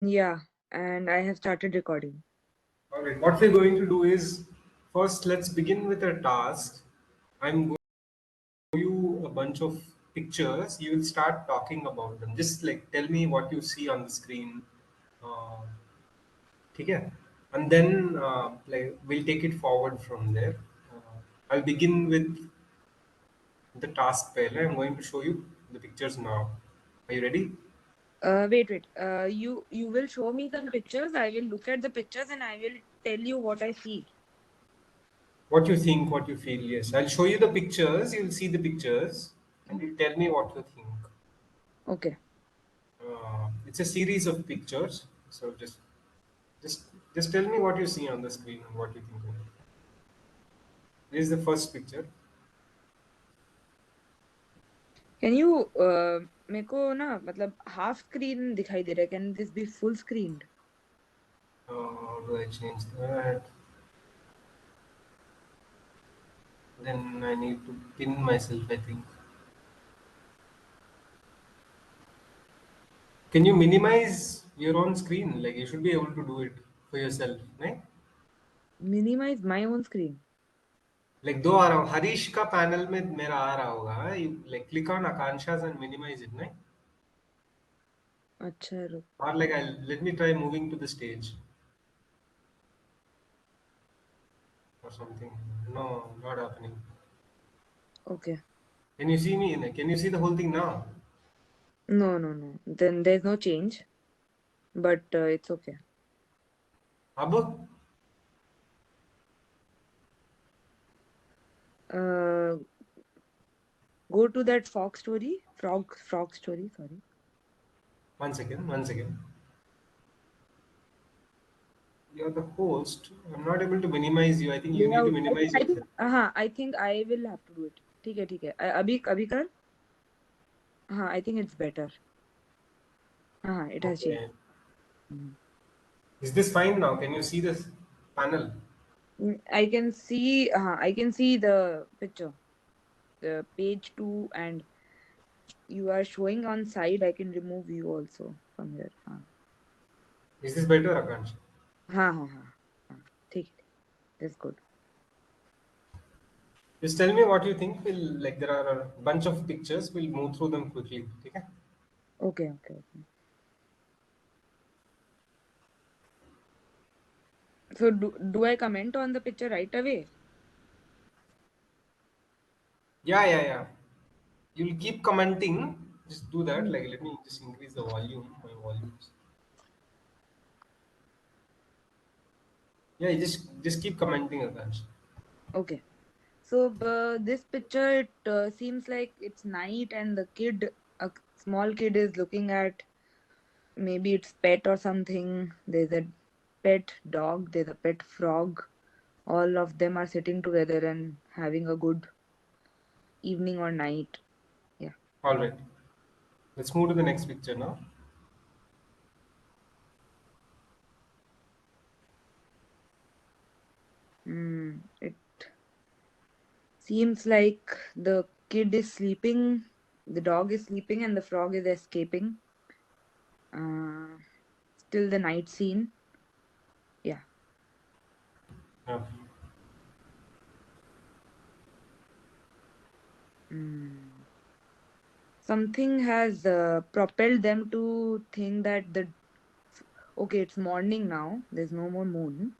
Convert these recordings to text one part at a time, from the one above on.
Yeah, and I have started recording. All right, what we're going to do is first let's begin with a task. I'm going to show you a bunch of pictures. You will start talking about them. Just like tell me what you see on the screen. Uh, okay? And then like we'll take it forward from there. I'll begin with the task pale. I'm going to show you the pictures now. Are you ready? Wait. You will show me some pictures. I will look at the pictures and I will tell you what I see. What you think, what you feel. Yes, I'll show you the pictures. You'll see the pictures, and Mhm. you tell me what you think. Okay. It's a series of pictures. So just just tell me what you see on the screen and what you think of it. This is the first picture. Can you मेरे को ना मतलब half screen दिखाई दे रहा है. Can this be full screened? How do I change that? Then I need to pin myself, I think. Can you minimize your own screen? Like you should be able to do it for yourself, right? Minimize my own screen. Like दो आ रहा हो हरीश का panel में मेरा आ रहा होगा. You like click on Akansha's and minimize it, right? अच्छा रुक. Or like I'll let me try moving to the stage or something. No, not happening. Okay. Can you see me? Can you see the whole thing now? No. Then there's no change, but it's okay. Abba? Uh, Go to that frog story. Sorry. One second, one second. You're the host. I'm not able to minimize you. I think you need to Layout. minimize I think yourself. हाँ I think I will have to do it. ठीक है. अभी अभी कर. हाँ, I think it's better. हाँ, it has changed. Okay. Mhm. Is this fine now? Can you see this panel? I can see the picture, the page 2, and you are showing on side. I can remove you also from here. Is this better, Akansh? हाँ. ठीक है. That's good. Just tell me what you think. We'll like there are a bunch of pictures. We'll move through them quickly. Okay? Okay. So do I comment on the picture right away? Yeah. You'll keep commenting. Just do that. Mhm. Like let me just increase the volume. My volumes. Yeah, just keep commenting, Akansh. Okay. So this picture, it seems like it's night and a small kid is looking at maybe it's pet or something. There's a pet dog, there's a pet frog. All of them are sitting together and having a good evening or night. Yeah. All right. Let's move to the next picture now. It seems like the kid is sleeping, the dog is sleeping, and the frog is escaping. Uh, Still the night scene. Yeah. Yeah. Mm. Something has propelled them to think that okay, it's morning now, there's no more moon,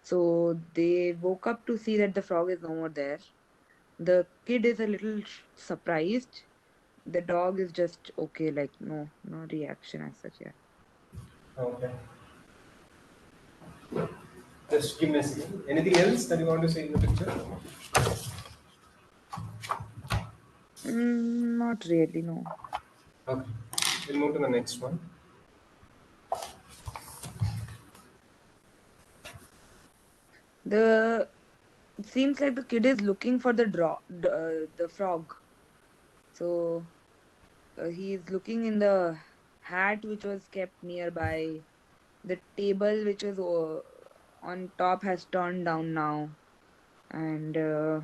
so they woke up to see that the frog is no more there. The kid is a little surprised. The dog is just okay, like no reaction as such. Yeah. Okay. Just give me a second. Anything else that you want to say in the picture? Not really, no. Okay. We'll move to the next one. The It seems like the kid is looking for the frog. So he is looking in the hat which was kept nearby. The table which was on top has turned down now, and the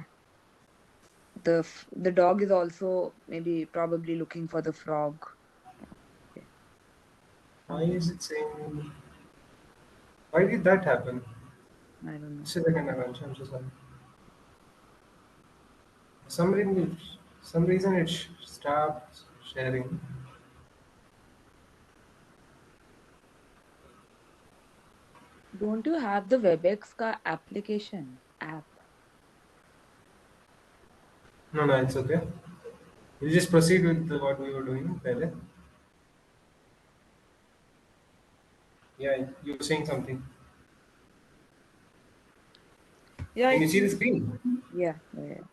dog is also maybe probably looking for the frog. Okay. Why is it saying? Why did that happen? I don't know. Just a second, Akansha, I'm so sorry. Some reason it stopped sharing. Don't you have the WebEx ka application app? No, no, it's okay. You just proceed with what we were doing. Pehle. Yeah, you were saying something. Yeah, Can I you see the think. screen? Yeah, yeah, yeah.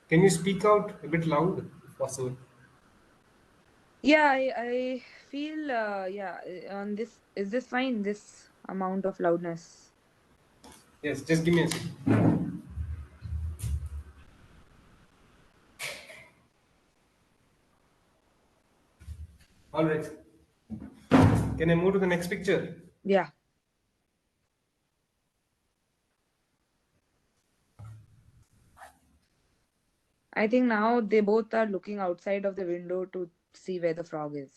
Can you speak out a bit loud, if possible? Yeah, I feel yeah, on this is this fine, this amount of loudness. Yes, just give me a second. All right. Can I move to the next picture? Yeah. I think now they both are looking outside of the window to see where the frog is.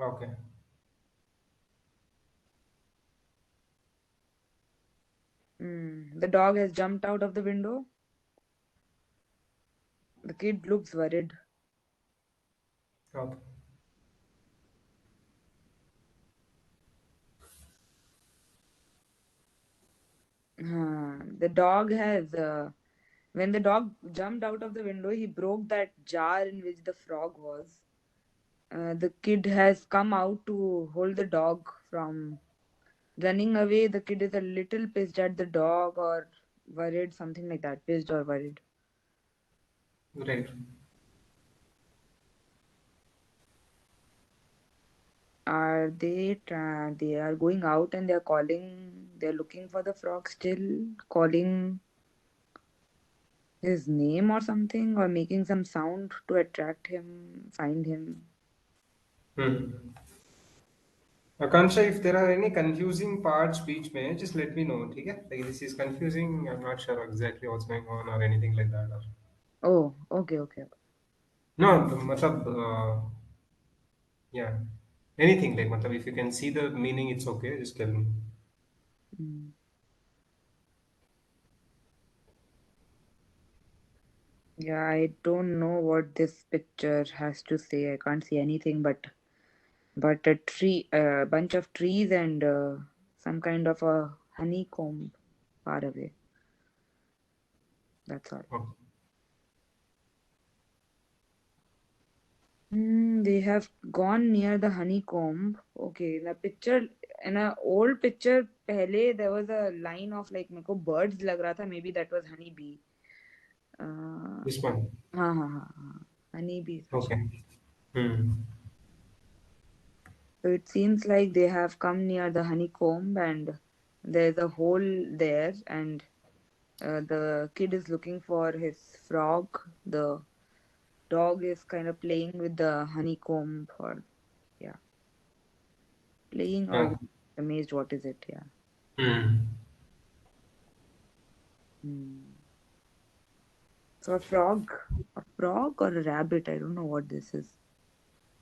Okay. The dog has jumped out of the window. The kid looks worried. Okay. The dog has when the dog jumped out of the window, he broke that jar in which the frog was. The kid has come out to hold the dog from running away. The kid is a little pissed at the dog or worried, something like that. Pissed or worried. Right. They are going out and they're calling, they're looking for the frog still, calling his name or something, or making some sound to attract him, find him. Hmm. Akansha, if there are any confusing parts बीच में, just let me know, ठीक है? Like this is confusing. I'm not sure exactly what's going on or anything like that. Or... Oh, okay, okay. No, मतलब yeah, anything like मतलब if you can see the meaning, it's okay. Just tell me. Mm. Yeah, I don't know what this picture has to say. I can't see anything but a tree, a bunch of trees and some kind of a honeycomb far away. That's all. Okay. They have gone near the honeycomb. Okay, in a picture, in a old picture, पहले there was a line of like मेरे को birds लग रहा था. Maybe that was honey bee. This one. हाँ हाँ हाँ हाँ. Honey bee था शायद. Okay. Hmm. So it seems like they have come near the honeycomb and there's a hole there and the kid is looking for his frog. The dog is kind of playing with the honeycomb or yeah, playing or Okay. amazed. What is it? Yeah. Hmm. Hmm. So a frog or a rabbit? I don't know what this is.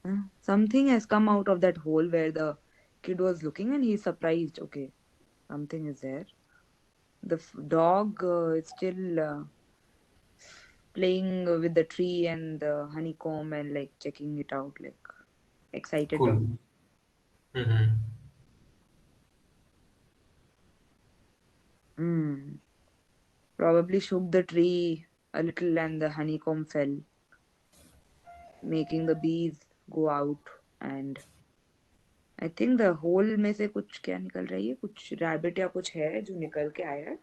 Huh? Something has come out of that hole where the kid was looking and he's surprised. Okay, something is there. The dog is still playing with the tree and the honeycomb and like checking it out, like excited to. Cool. Mm-hmm. Hmm. Probably shook the tree a little and the honeycomb fell, making the bees go out. And I think the hole में से कुछ क्या निकल रही है, कुछ rabbit या कुछ है जो निकल के आया है.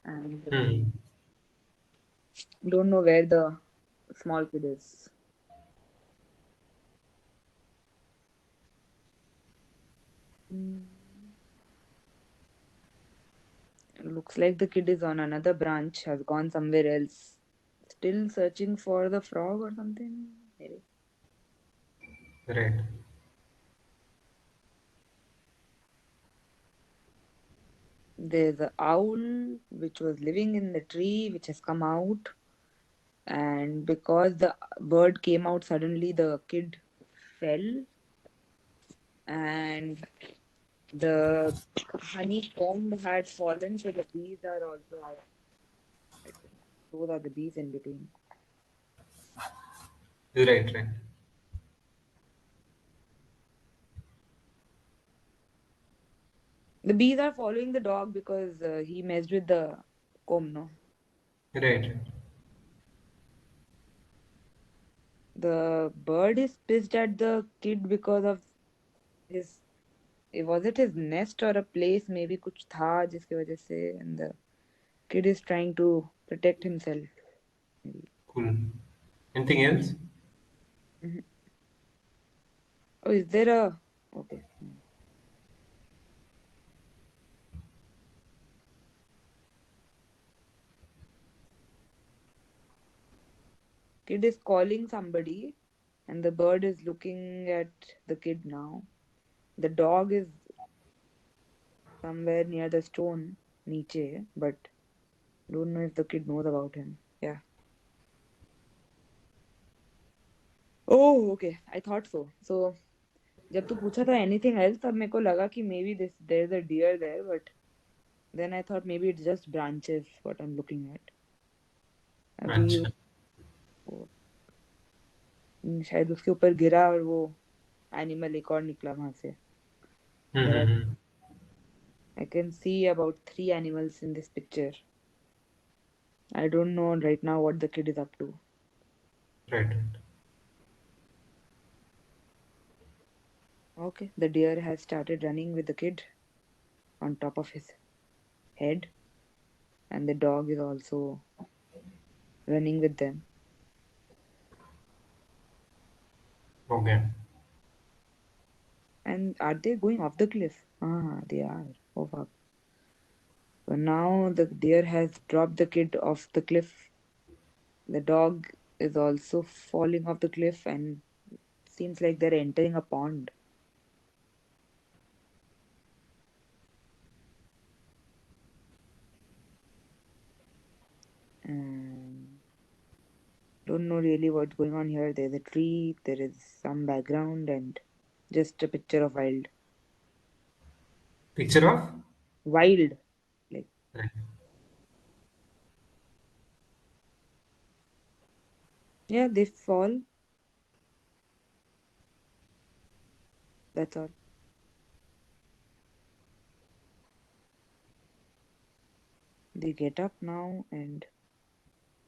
And Hmm. don't know where the small kid is. Hmm. Looks like the kid is on another branch, has gone somewhere else. Still searching for the frog or something? Maybe. Right. There's a owl which was living in the tree which has come out, and because the bird came out suddenly, the kid fell. and the honeycomb had fallen, so the bees are also out. I think those are the bees in between. Right, right, The bees are following the dog because he messed with the comb, no? right, right. The bird is pissed at the kid because of his, was it his nest or a place, maybe कुछ था जिसकी वजह से, and the kid is trying to protect himself, maybe. Cool. Anything else? Mhm. Oh, is there a, okay. Kid is calling somebody and the bird is looking at the kid now. The dog is somewhere near the stone, niche, but don't know if the kid knows about him. Yeah. Oh, okay. I thought so. So जब तू पूछा था anything else तब मेरे को लगा कि maybe this there's a deer there, but then I thought maybe it's just branches what I'm looking at. अभी अच्छा. वो शायद उसके ऊपर गिरा और वो एनिमल एक और निकला वहां से. There are, Mm-hmm. I can see about three animals in this picture. I don't know right now what the kid is up to. Right, right. Okay, the deer has started running with the kid on top of his head, and the dog is also running with them. Okay. And are they going off the cliff? Ah, they are. Oh fuck. So now the deer has dropped the kid off the cliff. The dog is also falling off the cliff and seems like they're entering a pond. And don't know really what's going on here. There's a tree, there is some background, and just a picture of wild. Picture of? Wild. Like, Right. yeah, they fall. That's all. They get up now, and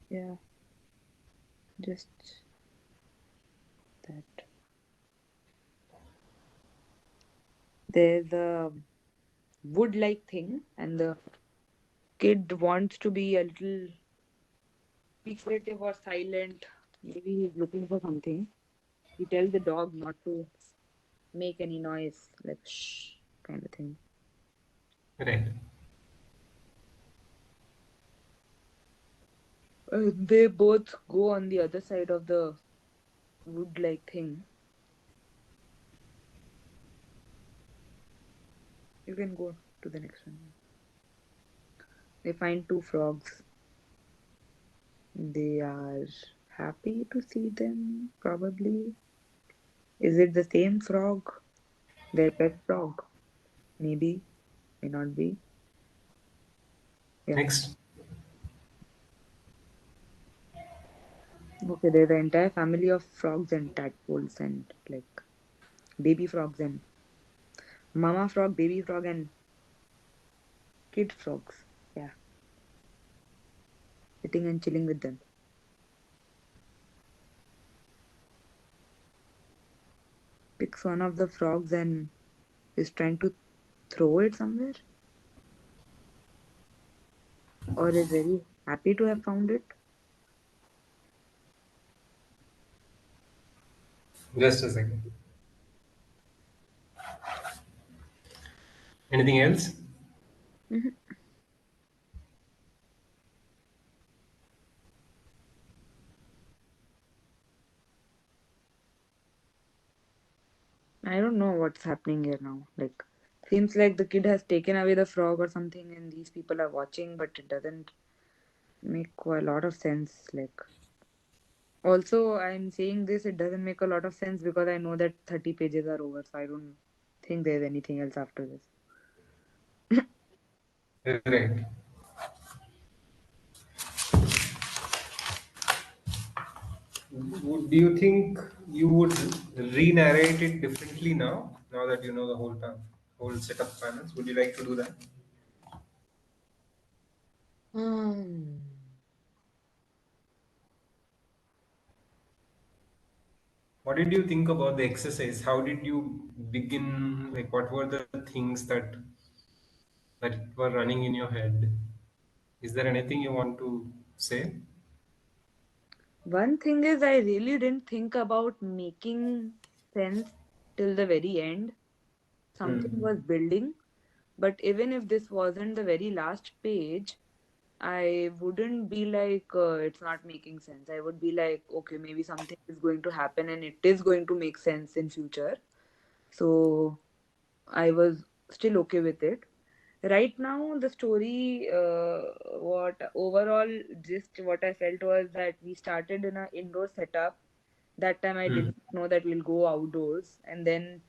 yeah, just that. There's a wood like thing, and the kid wants to be a little secretive or silent. Maybe he's looking for something. He tells the dog not to make any noise, like shh, kind of thing. Right. They both go on the other side of the wood like thing. You can go to the next one. They find two frogs. They are happy to see them, probably. Is it the same frog? Their pet frog? Maybe, may not be. Yeah. Next. Okay, there's an entire family of frogs and tadpoles and like baby frogs and mama frog, baby frog, and kid frogs. Yeah, sitting and chilling with them. Picks one of the frogs and is trying to throw it somewhere, or is very happy to have found it. Just a second. Anything else? Mhm. I don't know what's happening here now. Like, seems like the kid has taken away the frog or something, and these people are watching, but it doesn't make a lot of sense. Like, also, I'm saying this, it doesn't make a lot of sense because I know that 30 pages are over, so I don't. think there's anything else after this. Right. Do you think you would re-narrate it differently now? Now that you know the whole set of panels, would you like to do that? Hmm. What did you think about the exercise? How did you begin? Like, what were the things that were running in your head? Is there anything you want to say? One thing is, I really didn't think about making sense till the very end. Something Hmm. was building, but even if this wasn't the very last page, I wouldn't be like, it's not making sense. I would be like, okay, maybe something is going to happen and it is going to make sense in future. So I was still okay with it. Right now, the story, what overall just what I felt was that we started in an indoor setup. That time I did Hmm. not know that we'll go outdoors, and then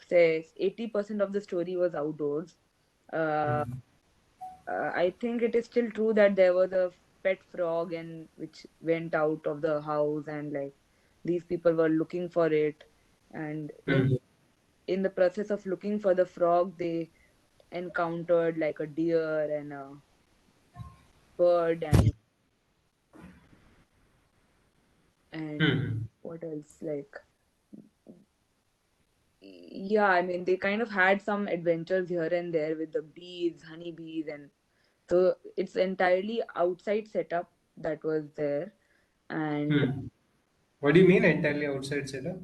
say 80% of the story was outdoors. Uh, Hmm. I think it is still true that there was a pet frog and which went out of the house, and like these people were looking for it, and Hmm. in the process of looking for the frog, they encountered like a deer and a bird and Hmm. what else, like, yeah, I mean, they kind of had some adventures here and there with the bees, honeybees, and so it's entirely outside setup that was there. And Hmm. What do you mean entirely outside setup?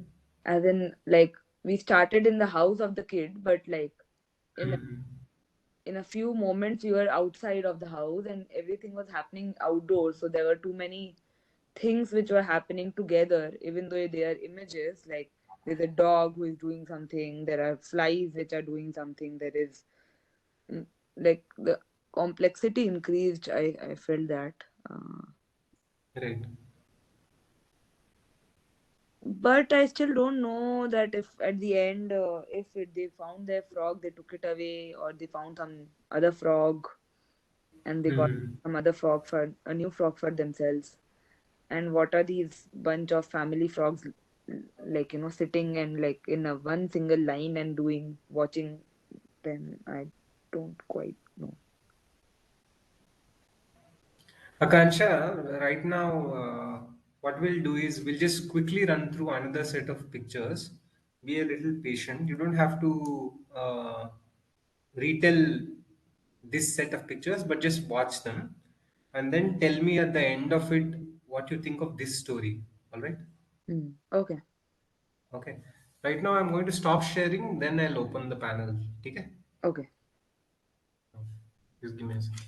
as in, like, we started in the house of the kid, but like in Hmm. in a few moments we were outside of the house and everything was happening outdoors, so there were too many things which were happening together, even though they are images. Like, there's a dog who is doing something, there are flies which are doing something, there is mm, like the complexity increased. I felt that. Right. But I still don't know that if at the end, they found their frog, they took it away, or they found some other frog and they got Hmm. some other frog for a new frog for themselves. And what are these bunch of family frogs, like, sitting and like in a one single line and doing, watching them? I don't quite know. Akansha, right now, what we'll do is we'll just quickly run through another set of pictures. Be a little patient. You don't have to retell this set of pictures, but just watch them and then tell me at the end of it what you think of this story. All right? Okay. Okay. Right now, I'm going to stop sharing, then I'll open the panel. Okay? Okay. Just give me a second.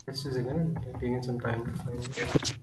Just a second. I'm taking some time to find it.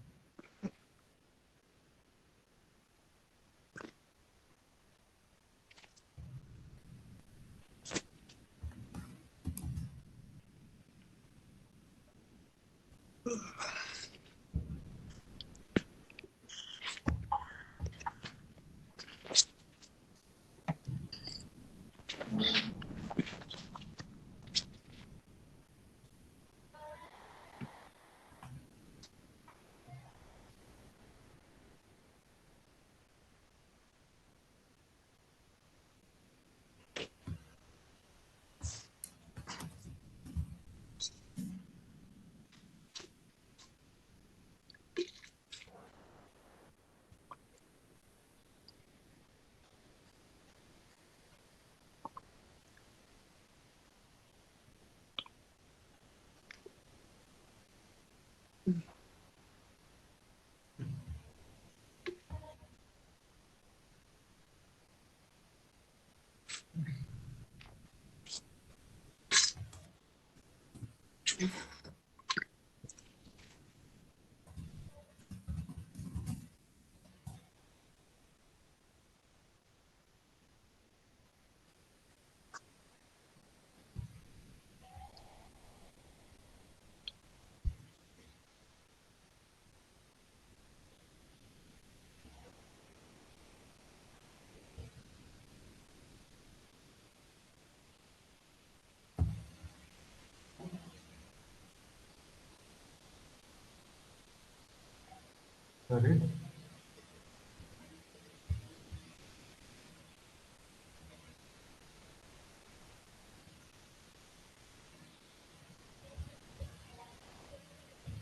Sorry.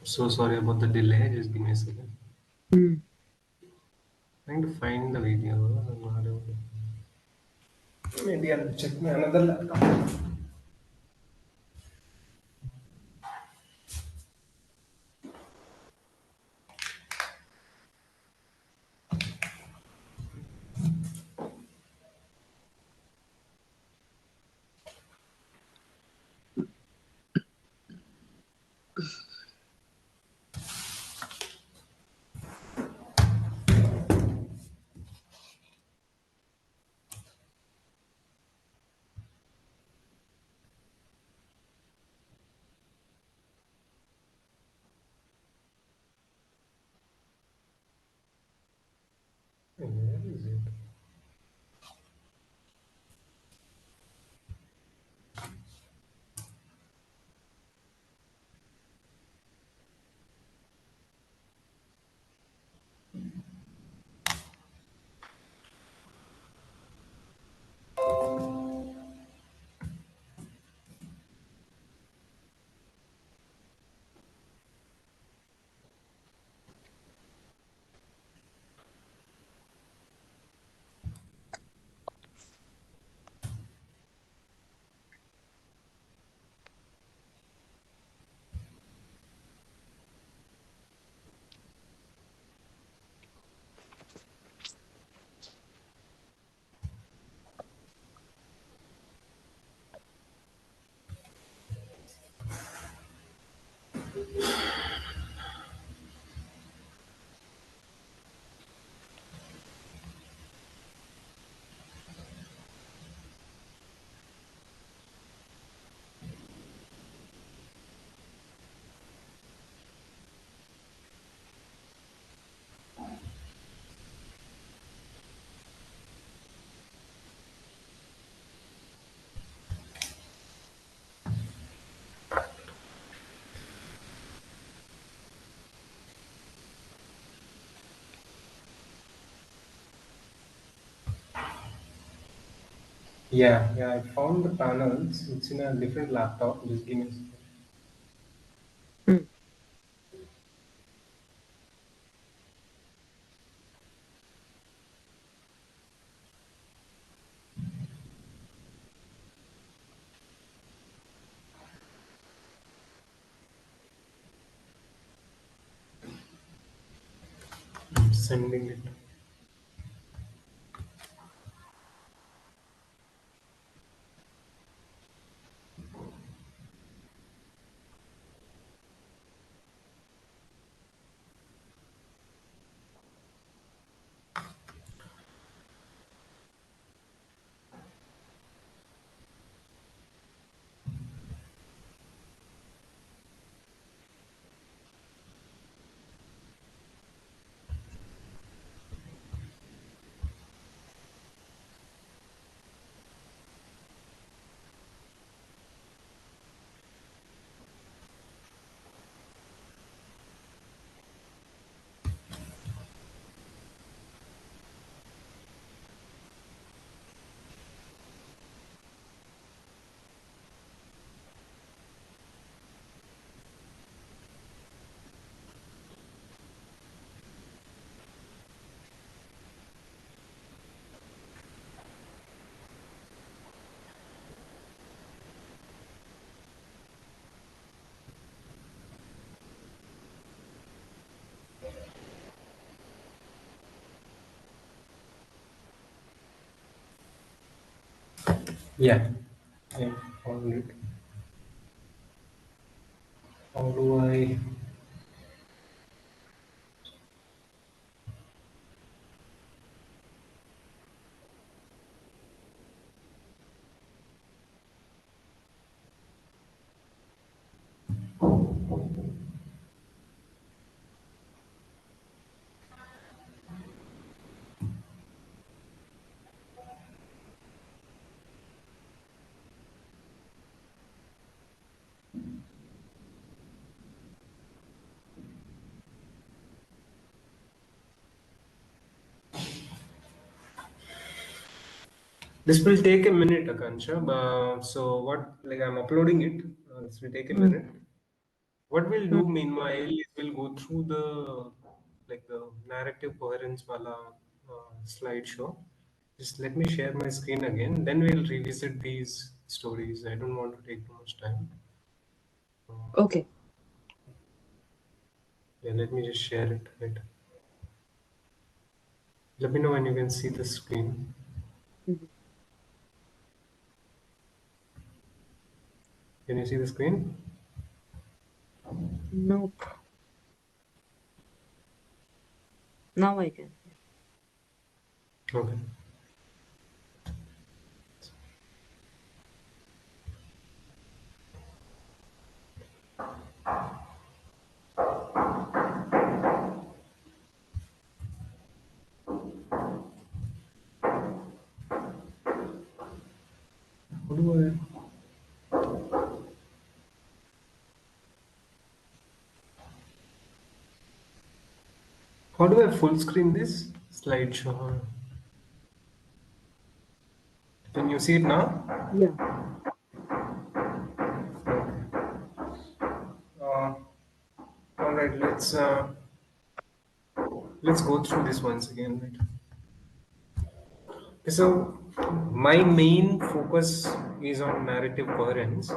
So sorry about the delay. Just give me a second. Mm. Trying to find the video. I'm not able to. Maybe I'll check my another laptop. Where is it? Yeah, yeah, I found the panels. It's in a different laptop. Just give me a second. Mm. I'm sending it. Yeah, I found it. How do I? This will take a minute, Akansha. So what? Like I'm uploading it. This will take a Hmm. minute. What we'll Hmm. do meanwhile is we'll go through the narrative coherence wala slideshow. Just let me share my screen again. Then we'll revisit these stories. I don't want to take too much time. Uh, Okay. yeah, let me just share it. Right. Let me know when you can see the screen. Mhm. Can you see the screen? Nope. Now I can. Okay. How do I full screen this slideshow? Can you see it now? Yeah. Okay. Uh, all right. Let's go through this once again. Right. So, my main focus is on narrative coherence.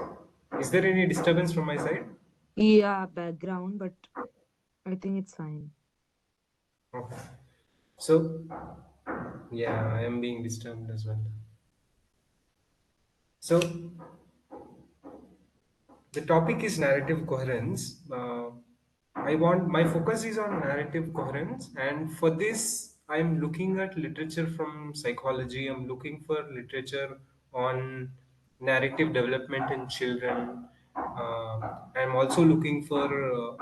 Is there any disturbance from my side? Yeah, background, but I think it's fine. Okay. So, yeah, I am being disturbed as well. So, the topic is narrative coherence. I want my focus is on narrative coherence, and for this, I'm looking at literature from psychology. I'm looking for literature on narrative development in children. I'm also looking for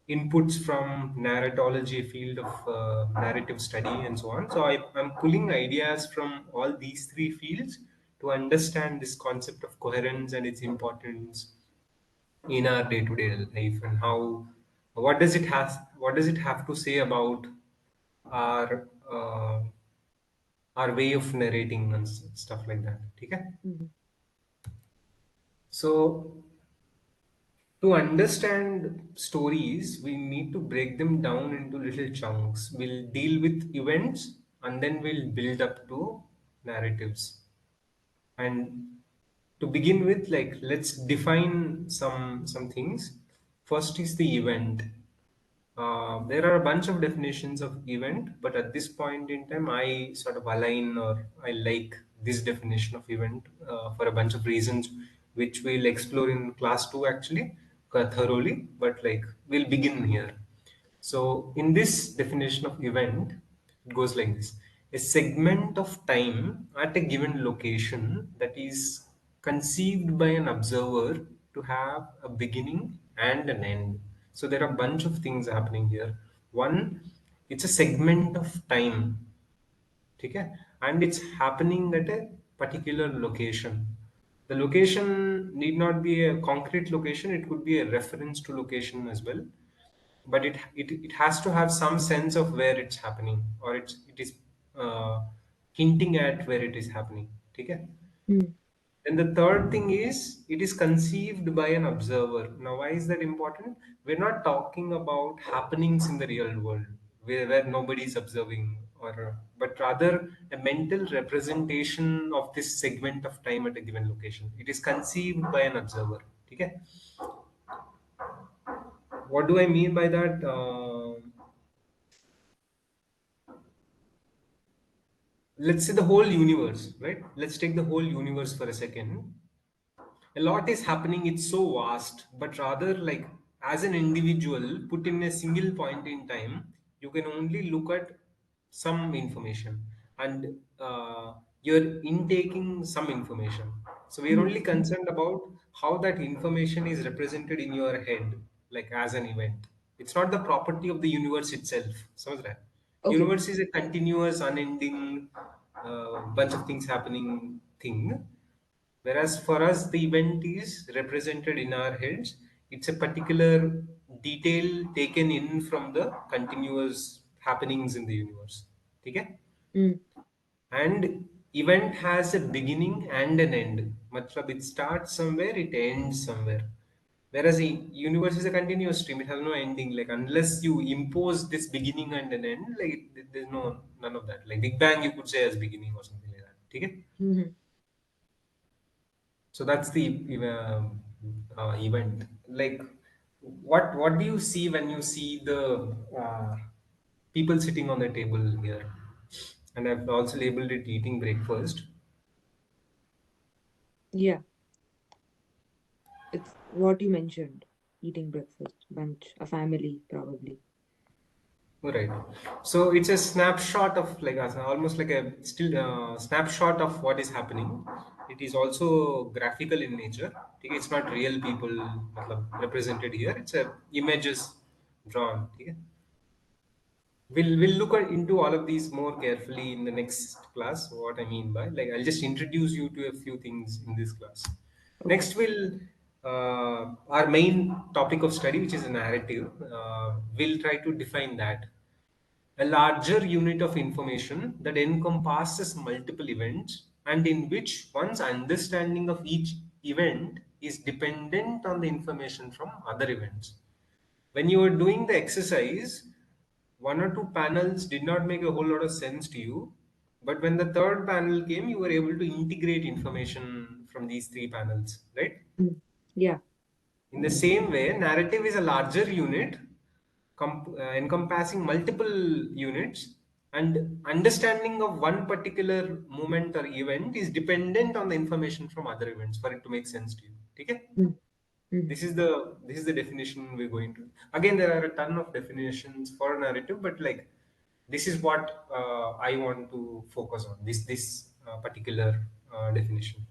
inputs from narratology, a field of narrative study, and so on. So I'm pulling ideas from all these three fields to understand this concept of coherence and its importance in our day-to-day life, and how what does it have to say about our our way of narrating and stuff like that. Okay. Mhm. So to understand stories, we need to break them down into little chunks. We'll deal with events and then we'll build up to narratives. And to begin with, like let's define some things. First is the event. There are a bunch of definitions of event, but at this point in time, I sort of align or I like this definition of event for a bunch of reasons, which we'll explore in class two actually thoroughly. But like we'll begin here. So, in this definition of event, it goes like this: a segment of time at a given location that is conceived by an observer to have a beginning and an end. So, there are a bunch of things happening here. One, it's a segment of time, okay? And it's happening at a particular location. The location need not be a concrete location, it could be a reference to location as well, but it has to have some sense of where it's happening, or it is hinting at where it is happening. Okay. Hmm. And the third thing is it is conceived by an observer. Now, why is that important? We're not talking about happenings in the real world where nobody is observing, or but rather a mental representation of this segment of time at a given location. It is conceived by an observer. Okay. What do I mean by that? let's say the whole universe, right? Let's take the whole universe for a second. A lot is happening, it's so vast, but rather, like, as an individual put in a single point in time, you can only look at some information, and you're intaking some information. So we're Hmm. only concerned about how that information is represented in your head, like as an event. It's not the property of the universe itself. So that Okay. universe is a continuous unending bunch of things happening thing. Whereas for us, the event is represented in our heads. It's a particular detail taken in from the continuous happenings in the universe. Okay? Hmm. And event has a beginning and an end. Matlab, it starts somewhere, it ends somewhere. Whereas the universe is a continuous stream, it has no ending. Like unless you impose this beginning and an end, like there's no none of that. Like Big Bang, you could say as beginning or something like that. Okay? Hmm. So that's the event. Like, what do you see when you see the people sitting on the table here? And I've also labeled it eating breakfast. Yeah, it's what you mentioned. Eating breakfast, bunch, a family, probably. Right. So it's a snapshot of like almost like a still snapshot of what is happening. It is also graphical in nature. Okay, it's not real people represented here. It's a images drawn. Okay. We'll look into all of these more carefully in the next class. What I mean by, like, I'll just introduce you to a few things in this class. Okay. Next, we'll our main topic of study, which is a narrative. We'll try to define that, a larger unit of information that encompasses multiple events and in which one's understanding of each event is dependent on the information from other events. When you were doing the exercise, one or two panels did not make a whole lot of sense to you, but when the third panel came, you were able to integrate information from these three panels, right? Hmm. Yeah. In the same way, narrative is a larger unit encompassing multiple units, and understanding of one particular moment or event is dependent on the information from other events for it to make sense to you. Okay? Hmm. Hmm. This is the definition we're going to. Again, there are a ton of definitions for narrative, but like this is what I want to focus on. This particular definition.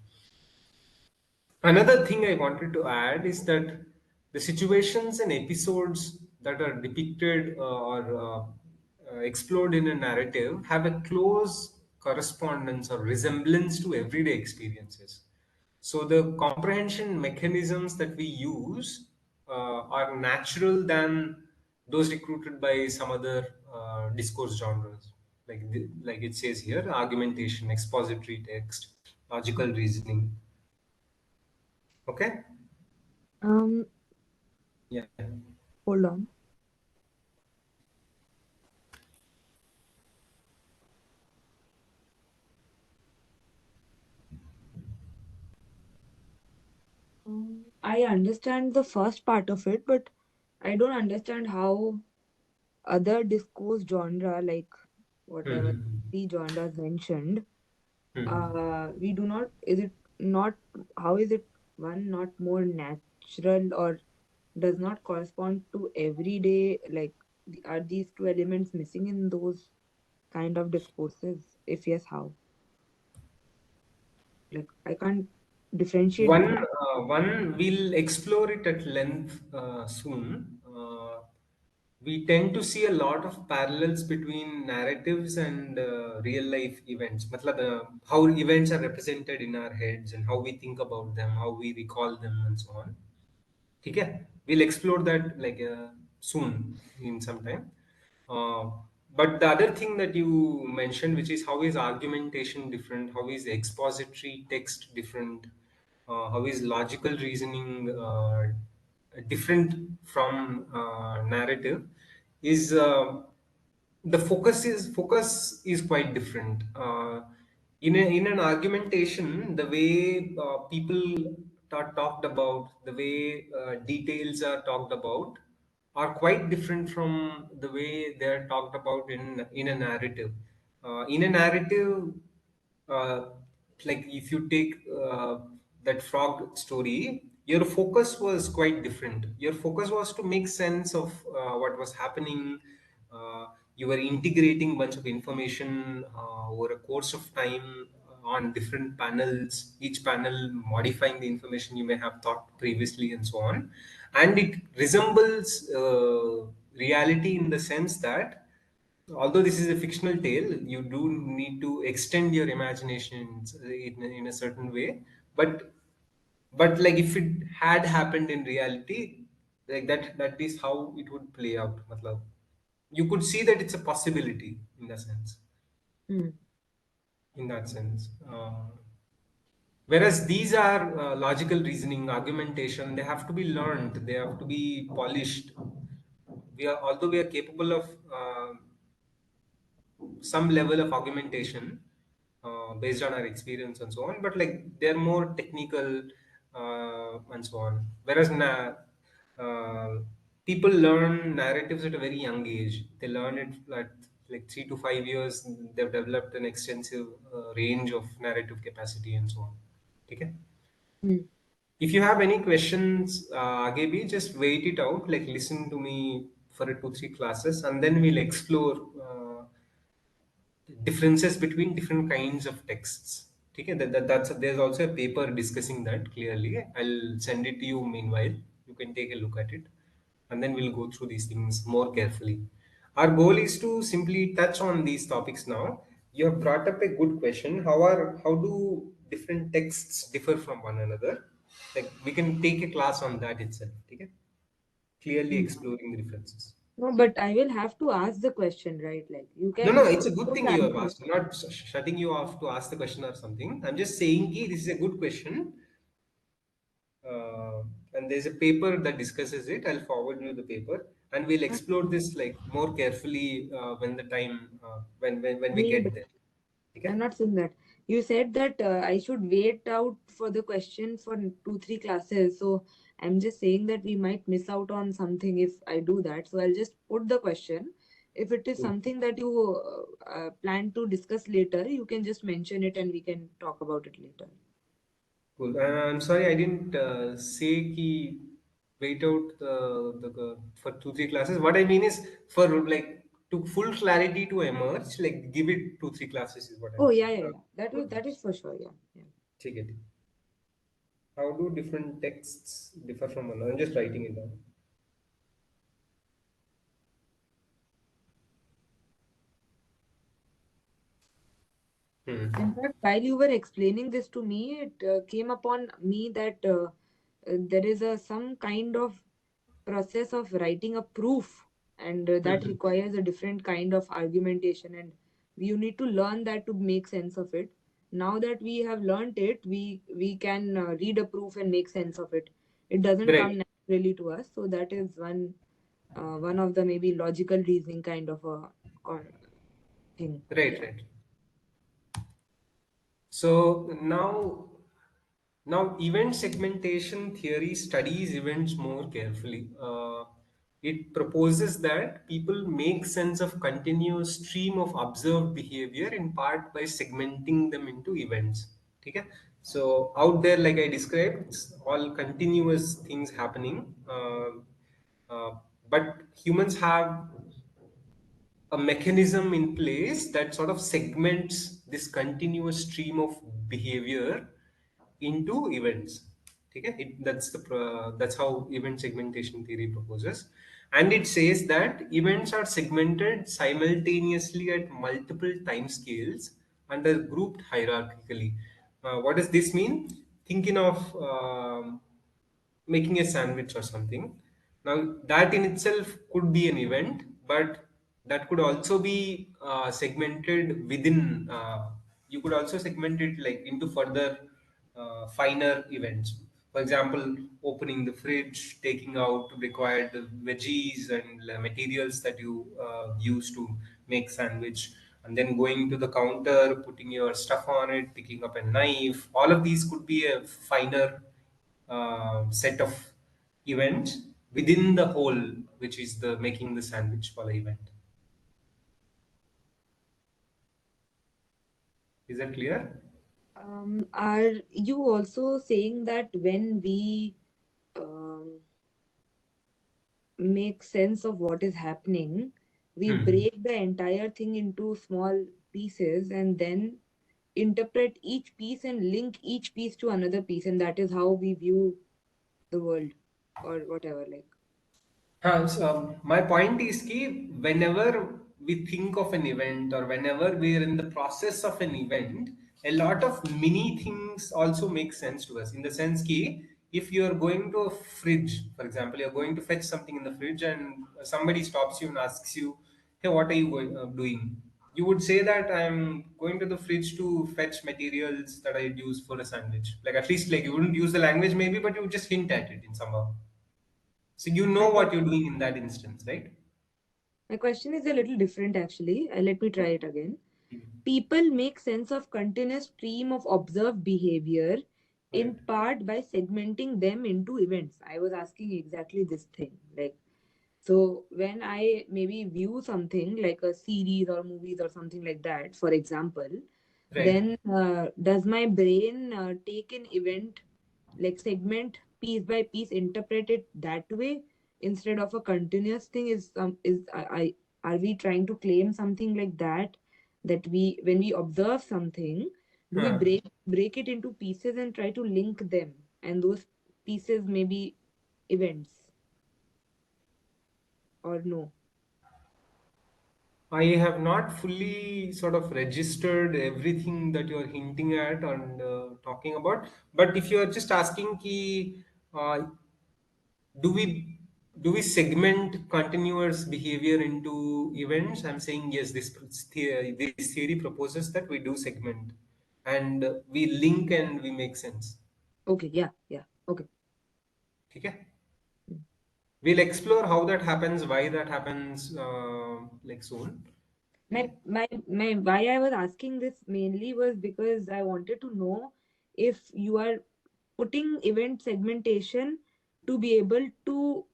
Another thing I wanted to add is that the situations and episodes that are depicted or explored in a narrative have a close correspondence or resemblance to everyday experiences. So the comprehension mechanisms that we use are natural than those recruited by some other discourse genres. Like it says here, argumentation, expository text, logical reasoning. Okay. Um, Yeah. hold on. I understand the first part of it, but I don't understand how other discourse genre, like whatever Hmm. the genres mentioned, Hmm. we do not. Is it not? How is it one not more natural or does not correspond to everyday? Like, are these two elements missing in those kind of discourses? If yes, how? Like, I can't differentiate One, between. one we'll explore it at length soon. We tend to see a lot of parallels between narratives and real life events. Matlab, how events are represented in our heads and how we think about them, how we recall them, and so on. Okay, we'll explore that like soon in some time. uh, but the other thing that you mentioned, which is how is argumentation different, how is expository text different, how is logical reasoning different from narrative, is the focus is quite different. In an argumentation, the way people talked about, the way details are talked about, are quite different from the way they are talked about in a narrative. In a narrative, uh, like if you take that frog story, your focus was quite different. Your focus was to make sense of what was happening. You were integrating bunch of information over a course of time on different panels, each panel modifying the information you may have thought previously, and so on. And it resembles reality in the sense that although this is a fictional tale, you do need to extend your imagination in a certain way. But like if it had happened in reality, like that is how it would play out. Matlab, you could see that it's a possibility in the sense, Hmm. in that sense. Whereas these are logical reasoning, argumentation, they have to be learned, they have to be polished. We are, although we are capable of some level of augmentation based on our experience and so on, but like they're more technical and so on. Whereas uh, people learn narratives at a very young age. They learn it at like 3 to 5 years. They've developed an extensive range of narrative capacity and so on. Okay. Hmm. If you have any questions, Gaby, just wait it out. Like listen to me for a 2 3 classes, and then we'll explore differences between different kinds of texts. Okay, that's there's also a paper discussing that clearly. I'll send it to you meanwhile. You can take a look at it, and then we'll go through these things more carefully. Our goal is to simply touch on these topics now. You have brought up a good question. How do different texts differ from one another? Like we can take a class on that itself. Okay, clearly Hmm. exploring the differences. No, but I will have to ask the question, right? Like you No, no, can it's a good just thing you have answer. asked. I'm not shutting you off to ask the question or something. I'm just saying ki this is a good question. Uh, and there's a paper that discusses it. I'll forward you the paper, and we'll explore this like more carefully when the time when we Me, get but there. I'm Okay. not saying that. You said that I should wait out for the question for 2 3 classes. So I'm just saying that we might miss out on something if I do that. So I'll just put the question. If it is Cool. something that you plan to discuss later, you can just mention it and we can talk about it later. Cool. I'm sorry I didn't say ki wait out for 2 3 classes. What I mean is for like to full clarity to emerge, like give it 2 3 classes is what I Oh mean. yeah, yeah, yeah. That is for sure. Yeah, yeah. ठीक है. How do different texts differ from one another? I'm just writing it down. In Hmm. fact, while you were explaining this to me, it came upon me that there is a some kind of process of writing a proof, and that Hmm. requires a different kind of argumentation, and you need to learn that to make sense of it. Now that we have learned it, we can read a proof and make sense of it. It doesn't Right, come naturally to us, so that is one of the maybe logical reasoning kind of a thing. right, Yeah. right. So now event segmentation theory studies events more carefully. It proposes that people make sense of continuous stream of observed behavior in part by segmenting them into events. Okay? So out there, like I described, it's all continuous things happening. Uh, but humans have a mechanism in place that sort of segments this continuous stream of behavior into events. Okay? That's how event segmentation theory proposes, and it says that events are segmented simultaneously at multiple time scales and are grouped hierarchically. What does this mean? Thinking of making a sandwich or something. Now, that in itself could be an event, but that could also be segmented within. You could also segment it like into further finer events. For example, opening the fridge, taking out required veggies and materials that you use to make sandwich, and then going to the counter, putting your stuff on it, picking up a knife. All of these could be a finer set of events within the whole, which is the making the sandwich for the event. Is that clear? Are you also saying that when we um, make sense of what is happening, we Hmm. break the entire thing into small pieces and then interpret each piece and link each piece to another piece, and that is how we view the world or whatever? Like, My point is ki whenever we think of an event or whenever we are in the process of an event, a lot of mini things also make sense to us. In the sense ki if you are going to a fridge, for example, you're going to fetch something in the fridge and somebody stops you and asks you, "Hey, what are you doing?" You would say that I'm going to the fridge to fetch materials that I'd use for a sandwich. Like at least like you wouldn't use the language maybe, but you would just hint at it in somehow. So you my know que- what you're doing in that instance, right? my question is a little different actually. Let me try it again. Mhm. People make sense of continuous stream of observed behavior in Right. part by segmenting them into events. I was asking exactly this thing. Like, so when I maybe view something like a series or movies or something like that, for example, Right. then does my brain take an event, like segment piece by piece, interpret it that way instead of a continuous thing? I are we trying to claim something like that, that we when we observe something, do we Huh. break it into pieces and try to link them, and those pieces may be events or no? I have not fully sort of registered everything that you're hinting at and talking about. But if you're just asking ki, do we do we segment continuous behavior into events? I'm saying yes. This theory proposes that we do segment, and we link and we make sense. Okay, yeah, yeah, okay. Okay. We'll explore how that happens, why that happens, like soon. My Okay. my why I was asking this mainly was because I wanted to know if you are putting event segmentation to be able to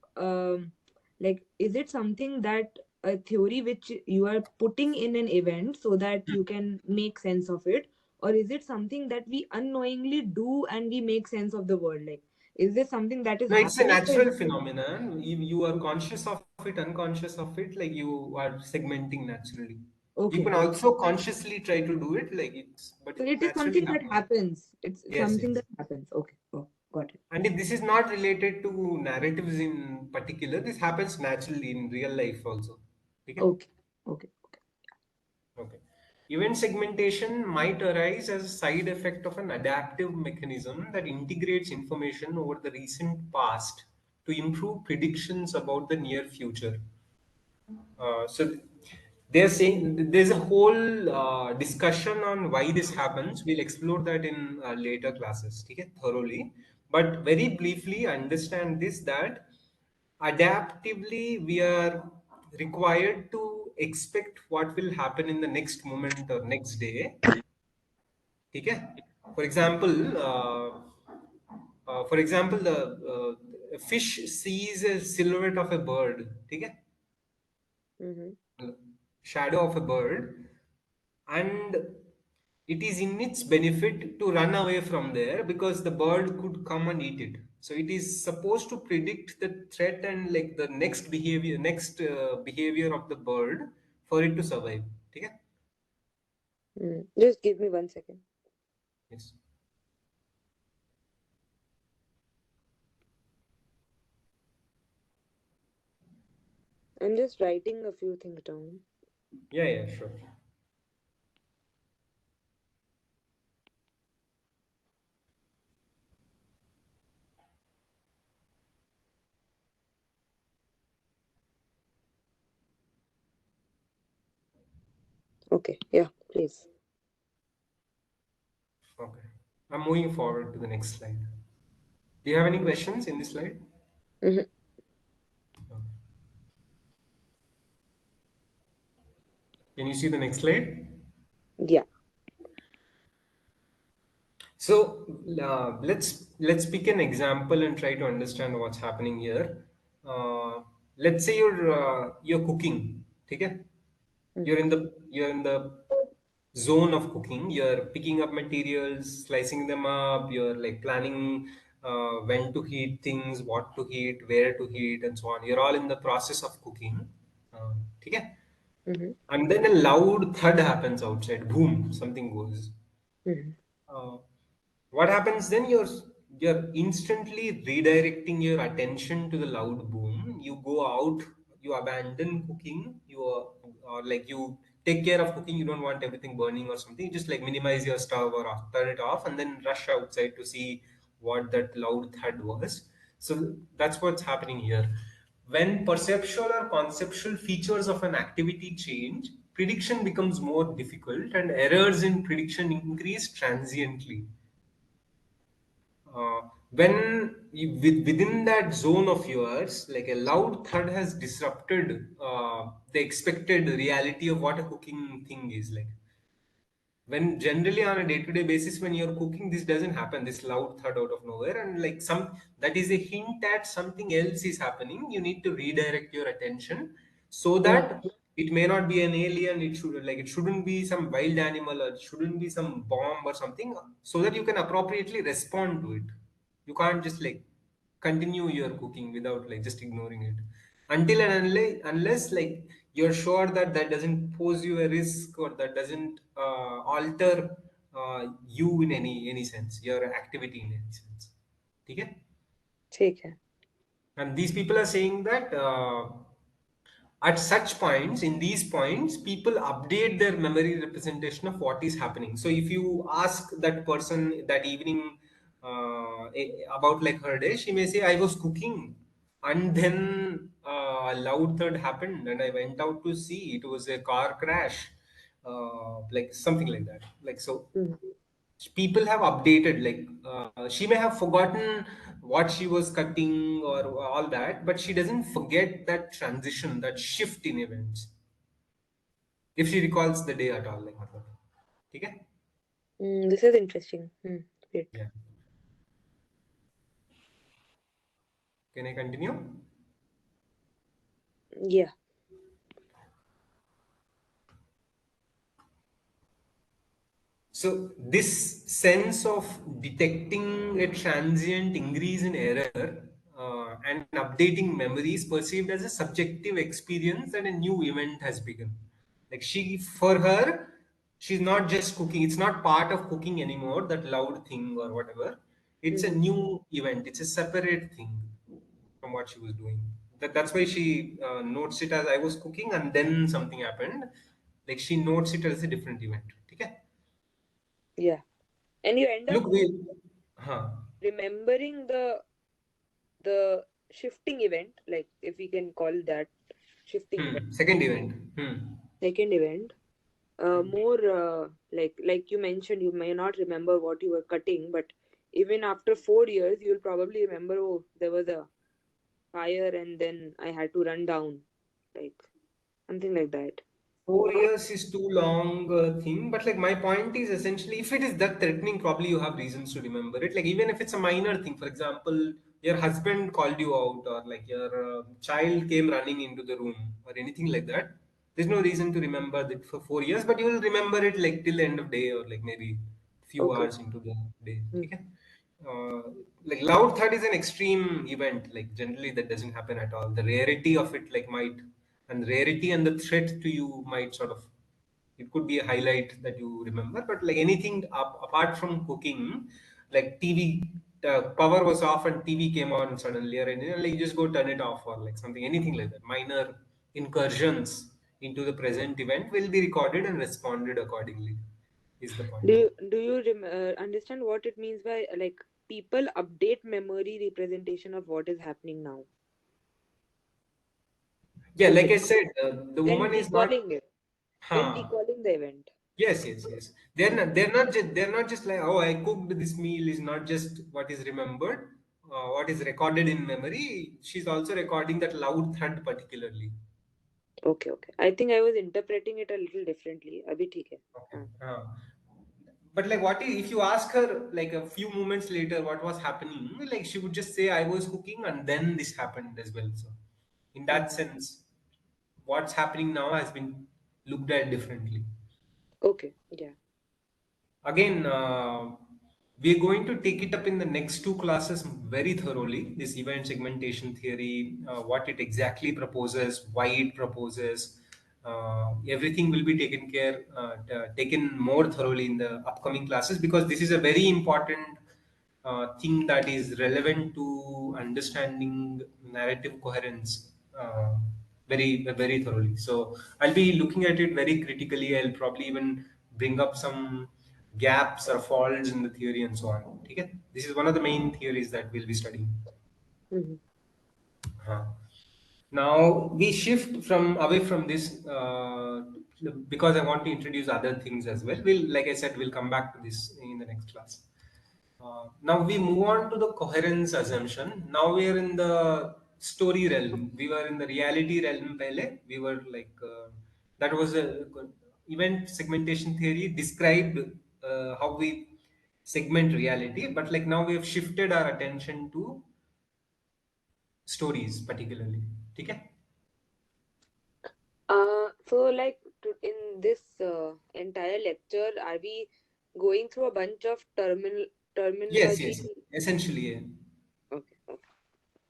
like, is it something that a theory which you are putting in an event so that you can make sense of it, or is it something that we unknowingly do and we make sense of the world? Like, is this something that is No, it's a happening, or is natural it phenomenon. You are conscious of it, unconscious of it, like you are segmenting naturally. You can okay, okay. also consciously try to do it, like it's, but So it it is naturally something that happens. happens. It's Yes, something yes. that happens. Okay. Oh, got it. This is not related to narratives in particular. This happens naturally in real life also. Okay. Okay. Okay. Okay. Okay. Event segmentation might arise as a side effect of an adaptive mechanism that integrates information over the recent past to improve predictions about the near future. So they're saying there's a whole discussion on why this happens. We'll explore that in later classes, okay, thoroughly. But very briefly, understand this that adaptively we are required to expect what will happen in the next moment or next day. Okay? For example, the fish sees a silhouette of a bird. Okay? Mm-hmm. Shadow of a bird, and it is in its benefit to run away from there because the bird could come and eat it. So it is supposed to predict the threat and like the next behavior of the bird for it to survive. Okay? Mm. Just give me 1 second. Yes. I'm just writing a few things down. Yeah, yeah, sure. Okay. Yeah, please. Okay. I'm moving forward to the next slide. Do you have any questions in this slide? Mm-hmm. Okay. Can you see the next slide? Yeah. So let's pick an example and try to understand what's happening here. Let's say you're cooking, okay? Mm-hmm. You're in the zone of cooking. You're picking up materials, slicing them up, you're like planning when to heat things, what to heat, where to heat, and so on. You're all in the process of cooking. Okay? Mm-hmm. And then a loud thud happens outside. Boom, something goes. Mm-hmm. Uh, what happens then? You're instantly redirecting your attention to the loud boom. You go out, you abandon cooking, you or like you take care of cooking. You don't want everything burning or something. You just like minimize your stove or turn it off, and then rush outside to see what that loud thud was. So that's what's happening here. When perceptual or conceptual features of an activity change, prediction becomes more difficult and errors in prediction increase transiently. Within that zone of yours, like a loud thud has disrupted the expected reality of what a cooking thing is like. When generally on a day-to-day basis when you're cooking, this doesn't happen, this loud thud out of nowhere, and like some that is a hint that something else is happening. You need to redirect your attention so Mm-hmm. that it may not be an alien, it shouldn't be some wild animal, or it shouldn't be some bomb or something, so that you can appropriately respond to it. You can't just like continue your cooking without like just ignoring it until and unless like you're sure that that doesn't pose you a risk, or that doesn't alter you in any sense, your activity in any sense. Okay? ठीक है. And these people are saying that at such points, in these points, people update their memory representation of what is happening. So if you ask that person that evening about like her day, she may say, I was cooking, and then a loud thud happened and I went out to see, it was a car crash, like something like that. Like so Mm-hmm. people have updated, like she may have forgotten what she was cutting or all that, but she doesn't forget that transition, that shift in events, if she recalls the day at all, like matlab. Okay? This is interesting. Great. Yeah. Can I continue? Yeah. So this sense of detecting a transient increase in error and updating memories perceived as a subjective experience that a new event has begun. Like for her, she's not just cooking. It's not part of cooking anymore. That loud thing or whatever. It's a Mm-hmm. new event. It's a separate thing from what she was doing. That's why she notes it as I was cooking and then something happened. Like she notes it as a different event. Okay? Yeah. And you end up Look, we, huh. remembering the shifting event, like if we can call that shifting event, Second event. second event, more like you mentioned, you may not remember what you were cutting, but even after 4 years, you'll probably remember, oh, there was a fire and then I had to run down, like something like that. 4 years is too long thing, but like my point is essentially, if it is that threatening, probably you have reasons to remember it. Like even if it's a minor thing, for example, your husband called you out, or like your child came running into the room, or anything like that. There's no reason to remember that for 4 years, but you will remember it like till the end of day, or like maybe few Okay. hours into the day. Mm. Okay? Uh, like loud thud is an extreme event. Like generally that doesn't happen at all. The rarity of it like might, and rarity and the threat to you might sort of, it could be a highlight that you remember. But like anything apart from cooking, like TV, power was off and TV came on suddenly, or like you just go turn it off, or like something, anything like that. Minor incursions into the present event will be recorded and responded accordingly. Is the point. Do you understand what it means by like people update memory representation of what is happening now? Yeah, like Okay. I said, the Then woman is not. recalling it. Then Huh. recalling the event. Yes, yes, yes. They're not just like, oh, I cooked this meal is not just what is remembered, what is recorded in memory. She's also recording that loud thud particularly. Okay, okay. I think I was interpreting it a little differently. Abhi theek hai. Okay. हाँ. But like, if you ask her like a few moments later what was happening, like she would just say, I was cooking and then this happened as well. So, in that Mhm. sense, what's happening now has been looked at differently. Okay. Yeah. Again, we're going to take it up in the next two classes very thoroughly. This event segmentation theory, what it exactly proposes, why it proposes, everything will be taken more thoroughly in the upcoming classes, because this is a very important thing that is relevant to understanding narrative coherence very thoroughly. So I'll be looking at it very critically. I'll probably even bring up some gaps or faults in the theory and so on. Okay? This is one of the main theories that we'll be studying. Mm-hmm. Huh. Now we shift from away from this because I want to introduce other things as well. Like I said, we'll come back to this in the next class. Now we move on to the coherence assumption. Now we are in the story realm. We were in the reality realm. Pehle. We were like that was a event segmentation theory described how we segment reality. But like now we have shifted our attention to stories, particularly. Okay? So like in this entire lecture, are we going through a bunch of Yes, terminology? yes. Essentially, yeah. Okay. Okay.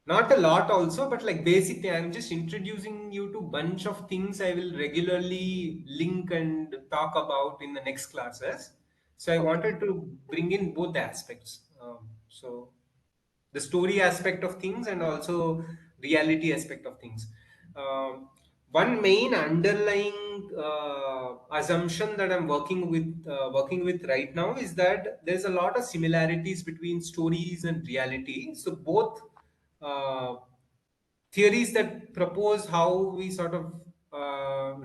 Not a lot also, but like basic thing. I'm just introducing you to bunch of things I will regularly link and talk about in the next classes. So I Okay. wanted to bring in both aspects. So the story aspect of things and also reality aspect of things. One main underlying assumption that I'm working with right now is that there's a lot of similarities between stories and reality. So both uh, theories that propose how we sort of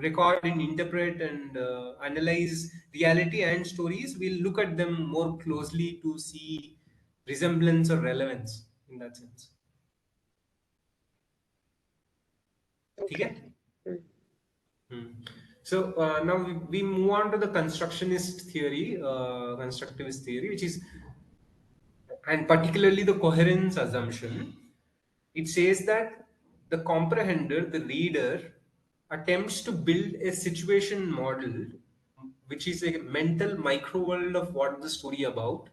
record and interpret and analyze reality and stories, we'll look at them more closely to see resemblance or relevance in that sense. ठीक है? Okay. Mm. Hmm. So now we move on to the constructivist theory, which is, and particularly the coherence assumption. It says that the comprehender, the reader, attempts to build a situation model, which is a mental micro world of what the story about,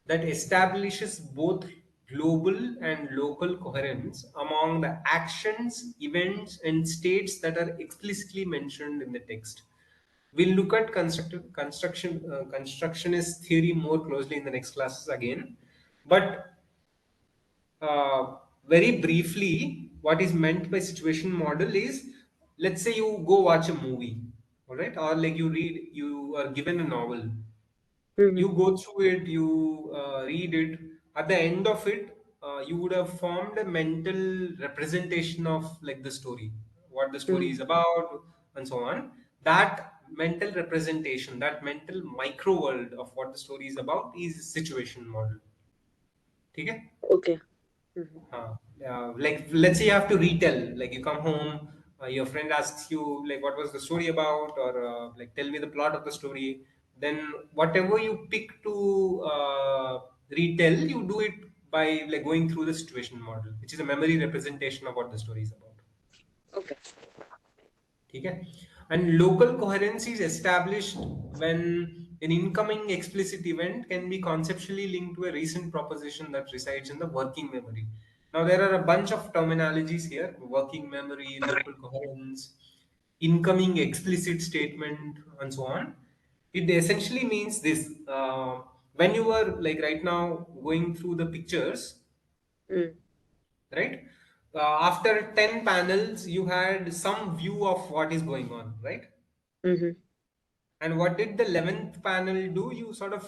that establishes both global and local coherence among the actions, events, and states that are explicitly mentioned in the text. We'll look at constructionist theory more closely in the next classes again, but very briefly, what is meant by situation model is, let's say you go watch a movie, all right, or like you are given a novel, you Mm-hmm. go through it, you read it. At the end of it, you would have formed a mental representation of like the story, what the story is Mm-hmm. about, and so on. That mental representation, that mental micro world of what the story is about, is situation model. Okay? Okay. Mm-hmm. Like let's say you have to retell, like you come home, your friend asks you like what was the story about, or like tell me the plot of the story. Then whatever you pick to retell, you do it by like going through the situation model, which is a memory representation of what the story is about. Okay. ठीक है? And local coherence is established when an incoming explicit event can be conceptually linked to a recent proposition that resides in the working memory. Now there are a bunch of terminologies here: working memory, local coherence, incoming explicit statement, and so on. It essentially means this: when you were like right now going through the pictures, Mm. right? After 10 panels, you had some view of what is going on, right? Mm-hmm. And what did the 11th panel do? You sort of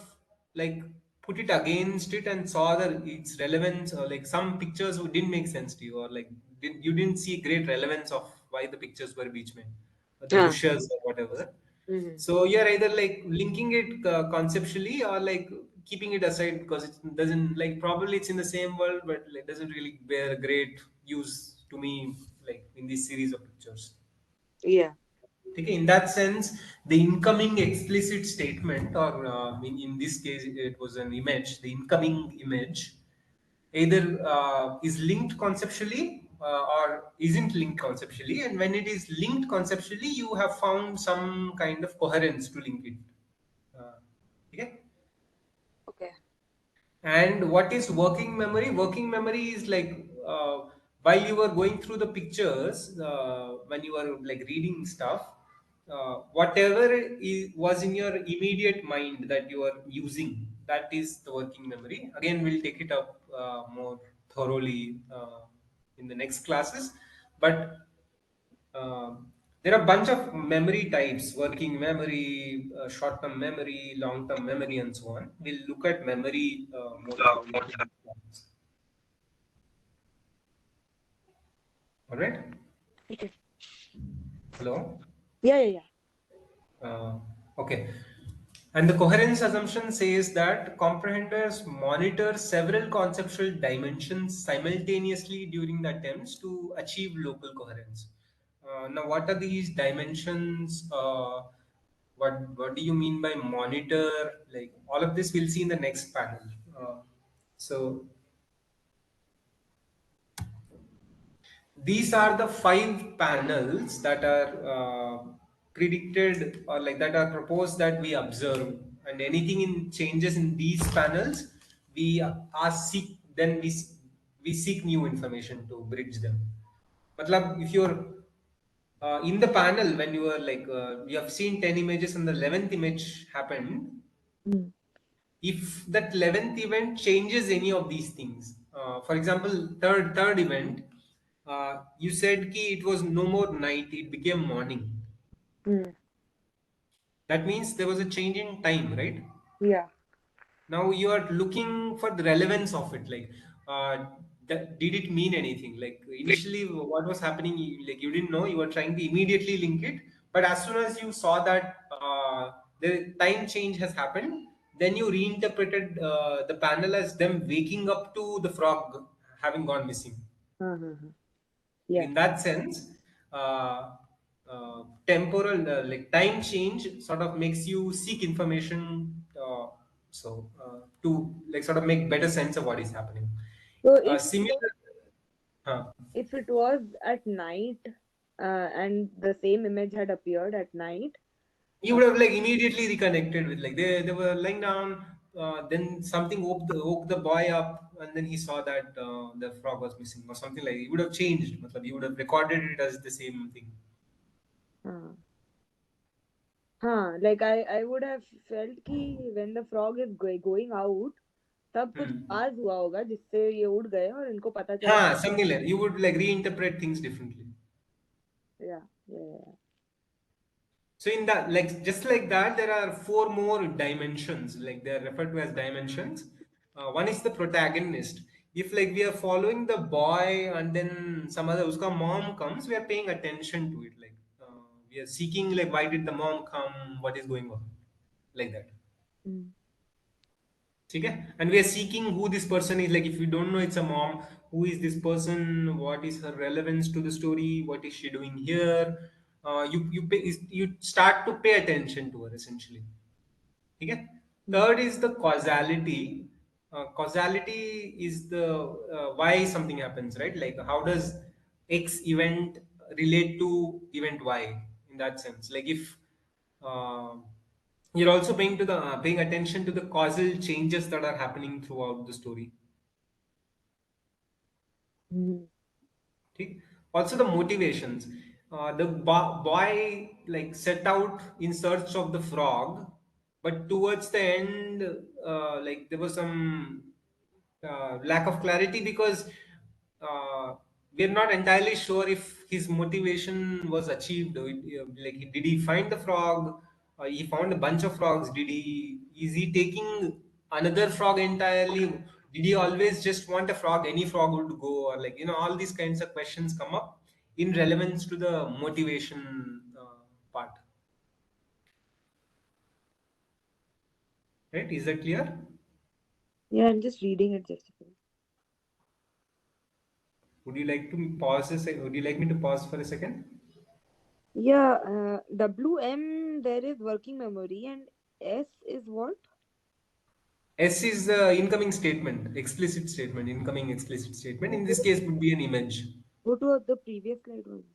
like put it against it and saw the its relevance, or like some pictures didn't make sense to you, or like you didn't see great relevance of why the pictures were beach mein, or the Ah. bushes or whatever. Mm-hmm. So you're either like linking it conceptually, or like keeping it aside because it doesn't, like, probably it's in the same world, but like doesn't really bear great use to me, like in this series of pictures. Yeah. Okay, in that sense, the incoming explicit statement, or in this case, it was an image, the incoming image either is linked conceptually or isn't linked conceptually, and when it is linked conceptually, you have found some kind of coherence to link it. Uh, okay. Okay. And what is working memory? Working memory is like while you were going through the pictures, when you were like reading stuff, whatever was in your immediate mind that you are using, that is the working memory. Again, we'll take it up more thoroughly in the next classes. But there are a bunch of memory types: working memory, short-term memory, long-term memory, and so on. We'll look at memory more thoroughly in the next class. All right. Okay. Hello. Yeah, yeah, yeah. Uh, okay. And the coherence assumption says that comprehenders monitor several conceptual dimensions simultaneously during the attempts to achieve local coherence. Now, what are these dimensions? What do you mean by monitor? Like all of this, we'll see in the next panel. So these are the five panels that are predicted, or like that are proposed, that we observe, and anything in changes in these panels, we are seek then we seek new information to bridge them. Matlab, if you're in the panel, when you are like you have seen 10 images and the 11th image happened, Mm. if that 11th event changes any of these things, for example, third event, you said ki it was no more night, it became morning. Mm. That means there was a change in time, right? Yeah. Now you are looking for the relevance of it, like did it mean anything? Like initially what was happening, like you didn't know, you were trying to immediately link it, but as soon as you saw that the time change has happened, then you reinterpreted the panel as them waking up to the frog having gone missing. Uh-huh. Like Yeah. in that sense, temporal like time change sort of makes you seek information, to like sort of make better sense of what is happening. So Similar, huh. if it was at night, and the same image had appeared at night, You would have like immediately reconnected with, like they were lying down, then something woke the boy up, and then he saw that the frog was missing or something. Like it would have changed, matlab, you would have recorded it as the same thing. uh, हाँ, like I would have felt कि when the frog is going out, तब कुछ Hmm. आवाज हुआ होगा जिससे ये उड़ गए और इनको पता चला कि Huh, something like you would like reinterpret things differently. yeah, yeah, yeah. So in that, like just like that, there are four more dimensions. Like they are referred to as dimensions. One is the protagonist. If like we are following the boy and then some other uska mom comes, we are paying attention to it. Like we are seeking like why did the mom come? What is going on? Like that. Mm. Okay? And we are seeking who this person is. Like if we don't know it's a mom, who is this person? What is her relevance to the story? What is she doing here? You start to pay attention to her essentially. Okay? Mm. Third is the causality. Causality is the why something happens, right? Like how does X event relate to event Y in that sense? Like if uh, you're also paying attention to the causal changes that are happening throughout the story. Mm. ठीक? Also the motivations. The boy like set out in search of the frog, but towards the end, like there was some lack of clarity because uh, we're not entirely sure if his motivation was achieved. Like, did he find the frog? He found a bunch of frogs. Is he taking another frog entirely? Did he always just want a frog? Any frog would go, or like all these kinds of questions come up in relevance to the motivation part. Right? Is that clear? Yeah, I'm just reading it just a second. Would you like to pause Would you like me to pause for a second? Yeah, WM there is working memory and S is what? S is the incoming statement, explicit statement, incoming explicit statement. In this case, would be an image. Go to the previous slide once.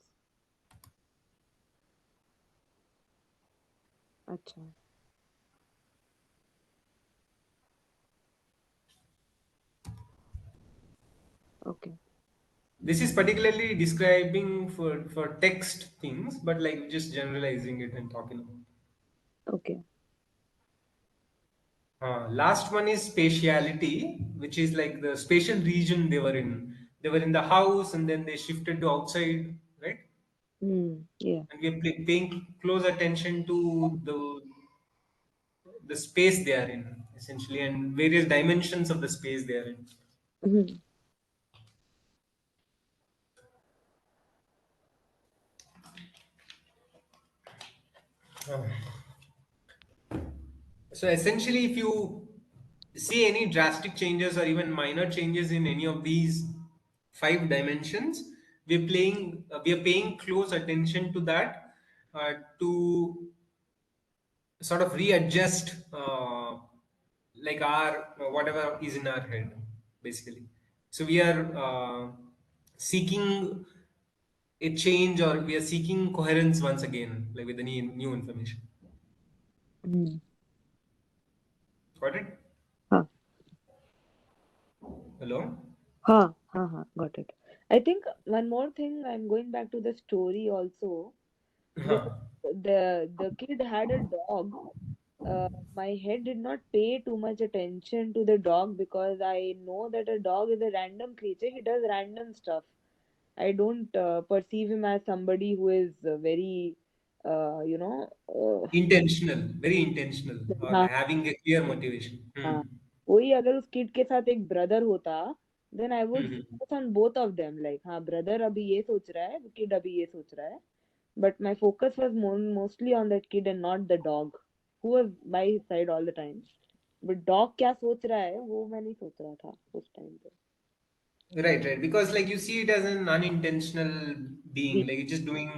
Acha. Okay. This is particularly describing for text things, but like just generalizing it and talking about. Okay. Last one is spatiality, which is like the spatial region they were in. They were in the house and then they shifted to outside, right? Yeah. And we are paying close attention to the space they are in, essentially, and various dimensions of the space they are in. Hmm. So essentially, if you see any drastic changes or even minor changes in any of these five dimensions, we are paying close attention to that to sort of readjust like our whatever is in our head, basically. So we are seeking a change, or we are seeking coherence once again, like with the new information. Hmm. Got it? Huh. Hello. Huh. Huh. Huh. Got it. I think one more thing. I'm going back to the story also. This Huh. the kid had a dog. My head did not pay too much attention to the dog because I know that a dog is a random creature. He does random stuff. I don't perceive him as somebody who is very, you know, Intentional, very intentional, or हाँ having a clear motivation. हाँ वही अगर उस kid के साथ एक brother होता then I would Hmm. focus on both of them like हाँ ब्रदर अभी ये सोच रहा है किड अभी ये सोच रहा है but my focus was mostly on that kid and not the dog who was by his side all the time but dog क्या सोच रहा है वो मैं नहीं सोच रहा था उस टाइम पे Right, right. Because like you see it as an unintentional being, ji like it's just doing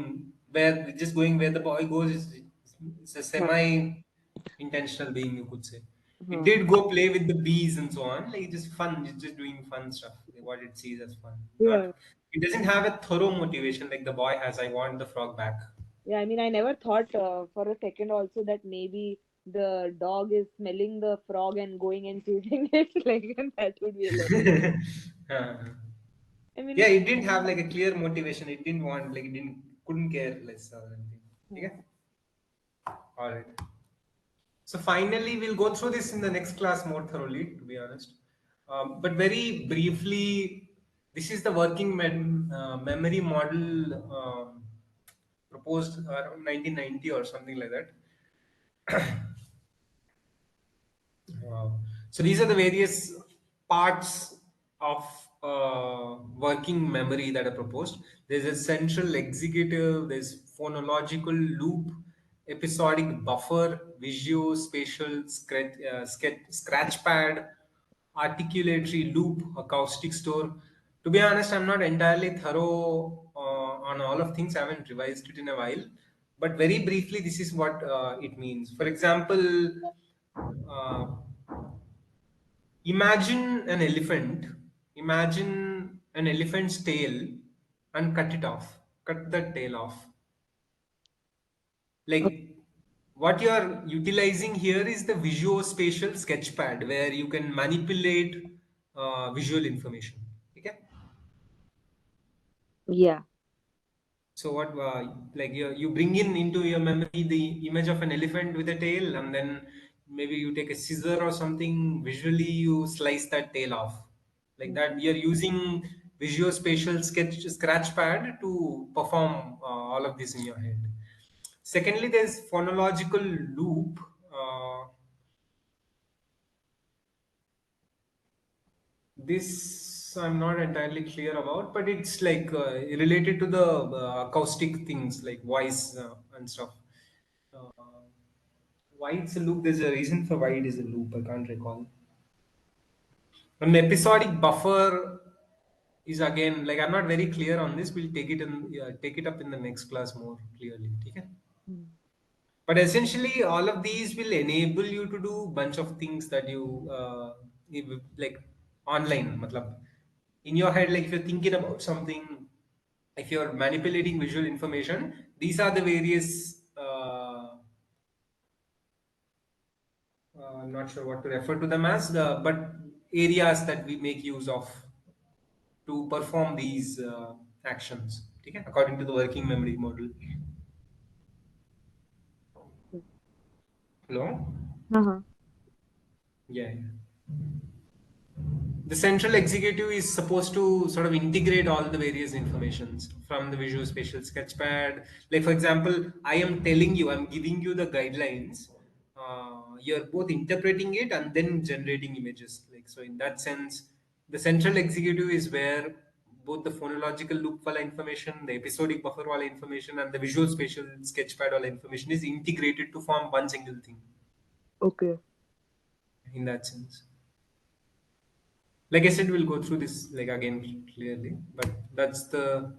where just going where the boy goes. It's a हाँ semi-intentional being, you could say. It हाँ did go play with the bees and so on. Like it's just fun. It's just doing fun stuff. Like what it sees as fun. yeah Not. It doesn't have a thorough motivation like the boy has. I want the frog back. yeah I mean I never thought for a second also that maybe the dog is smelling the frog and going and chasing it like and that would be hilarious. Uh, I mean yeah, it's it didn't have like a clear motivation. It didn't want, like it didn't couldn't care less or anything. yeah. Okay. All right. So finally, we'll go through this in the next class more thoroughly, to be honest. But very briefly, this is the working memory model proposed around 1990 or something like that. So these are the various parts of working memory that are proposed. There's a central executive, there's phonological loop, episodic buffer, visuospatial scratch pad, articulatory loop, acoustic store. To be honest, I'm not entirely thorough on all of things. I haven't revised it in a while. But very briefly, this is what it means. For example, uh, imagine an elephant. Imagine an elephant's tail and cut it off. Cut the tail off. Like what you are utilizing here is the visuospatial sketchpad where you can manipulate visual information. Okay. Yeah. So what like you bring in into your memory the image of an elephant with a tail, and then maybe you take a scissor or something. Visually, you slice that tail off. Like that, you're using visuospatial scratch pad to perform all of this in your head. Secondly, there's phonological loop. This I'm not entirely clear about, but it's like related to the acoustic things like voice and stuff. Uh, why it's a loop? There's a reason for why it is a loop. I can't recall. An episodic buffer is again like I'm not very clear on this. We'll take it up in the next class more clearly. Okay? Mm. But essentially, all of these will enable you to do bunch of things that like online. Matlab, in your head, like if you're thinking about something, If you're manipulating visual information, these are the various I'm not sure what to refer to them as, but areas that we make use of to perform these actions. Okay? According to the working memory model. Hello? Uh-huh. Yeah, yeah. The central executive is supposed to sort of integrate all the various informations from the visual spatial sketchpad. Like, for example, I am telling you, I'm giving you the guidelines. You're both interpreting it and then generating images. Like, so in that sense, the central executive is where both the phonological loop wala information, the episodic buffer wala information, and the visual spatial sketchpad wala information is integrated to form one single thing. Okay. In that sense, like I said, we'll go through this like again clearly, but that's the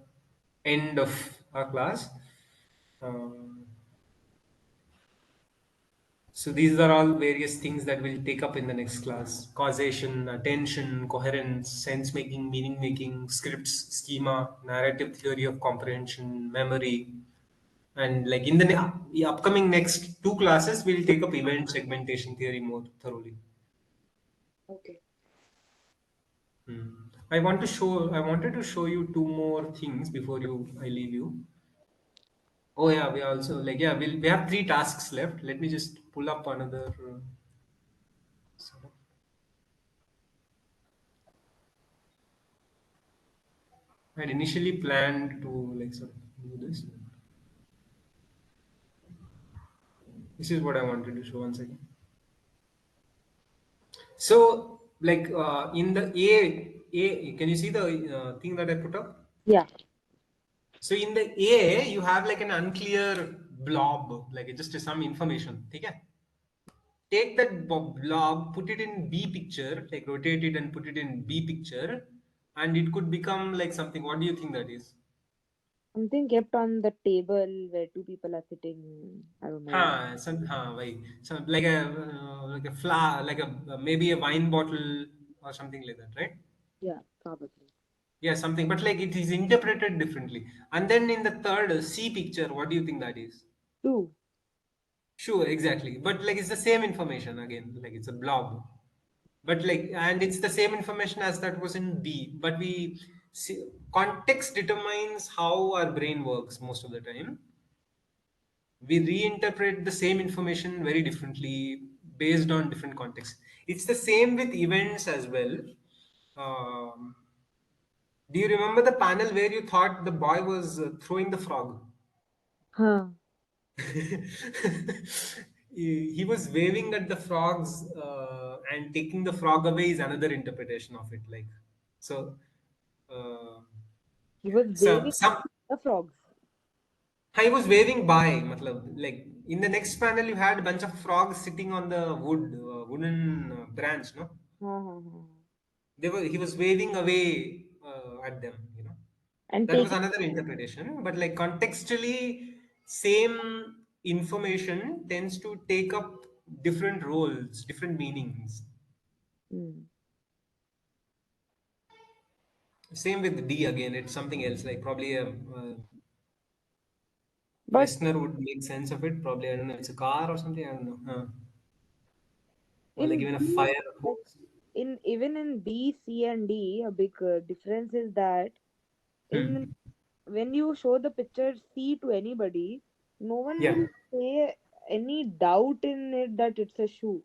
end of our class. Um, so these are all various things that we'll take up in the next class: causation, attention, coherence, sense making, meaning making, scripts, schema, narrative theory of comprehension, memory, and like in the the upcoming next two classes, we'll take up event segmentation theory more thoroughly. Okay. Hmm. I wanted to show you two more things before I leave you. Oh yeah, we also like yeah, we have three tasks left. Let me just pull up another. Sort of- I had initially planned to like sort of do this. This is what I wanted to show once again. So like in the can you see the thing that I put up? Yeah. So in the A, you have like an unclear blob, like just some information. Okay? Take that blob, put it in B picture, like rotate it and put it in B picture, and it could become like something. What do you think that is? Something kept on the table where two people are sitting. I don't know what. Why? So like a flower, like a maybe a wine bottle or something like that, right? Yeah, probably. Yeah, something. But like it is interpreted differently. And then in the third C picture, what do you think that is? Two. Sure, exactly. But like it's the same information again, like it's a blob. But like, and it's the same information as that was in B. But we see, context determines how our brain works most of the time. We reinterpret the same information very differently based on different contexts. It's the same with events as well. Um, do you remember the panel where you thought the boy was throwing the frog? Huh. He was waving at the frogs and taking the frog away is another interpretation of it. Like so, uh, He was waving some the frogs. I was waving by. Matlab, like in the next panel, you had a bunch of frogs sitting on the wooden branch. No, Huh, huh, huh. he was waving away at them. And That was taking. another interpretation, but like contextually, same information tends to take up different roles, different meanings. Hmm. Same with D again, it's something else. Like probably a But Westerner would make sense of it. Probably I don't know. It's a car or something. I don't know. Or like in even a B, fire like hose. in even in B, C, and D, a big difference is that in Hmm. when you show the picture C to anybody, no one Yeah. will say any doubt in it that it's a shoe.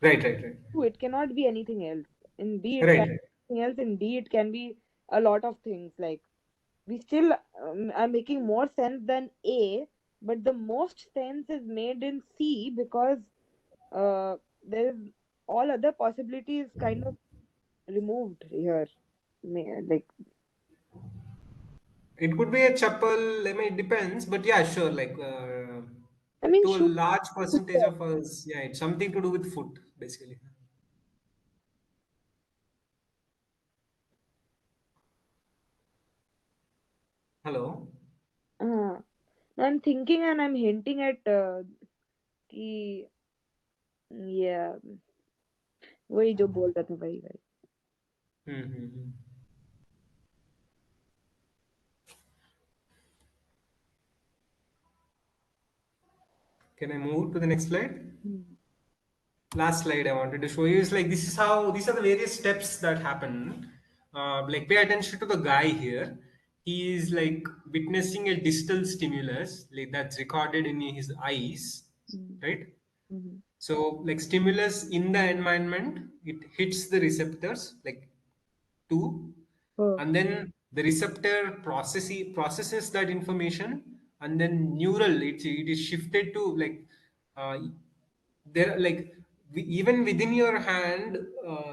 Right. Right. Right. It cannot be anything else. In B, it Right. can Right. be anything else. In D, it can be a lot of things. Like we still are making more sense than A, but the most sense is made in C because there is all other possibilities kind of removed here. Like It could be a chapel. I mean, it depends, but yeah, sure. Like I mean, to a shoe. large percentage of us, yeah, it's something to do with foot, basically. Hello. Uh, I'm thinking and I'm hinting at कि yeah वही जो बोल रहा था वही वही Hmm. Hmm, hmm. Can I move to the next slide? Hmm. Last slide I wanted to show you is like this is how these are the various steps that happen. Like pay attention to the guy here. He is like witnessing a distal stimulus like that's recorded in his eyes, Hmm. right? Hmm. So like stimulus in the environment, it hits the receptors like two, Oh. and then the receptor processes that information, and then neural it is shifted to like uh, there like even within your hand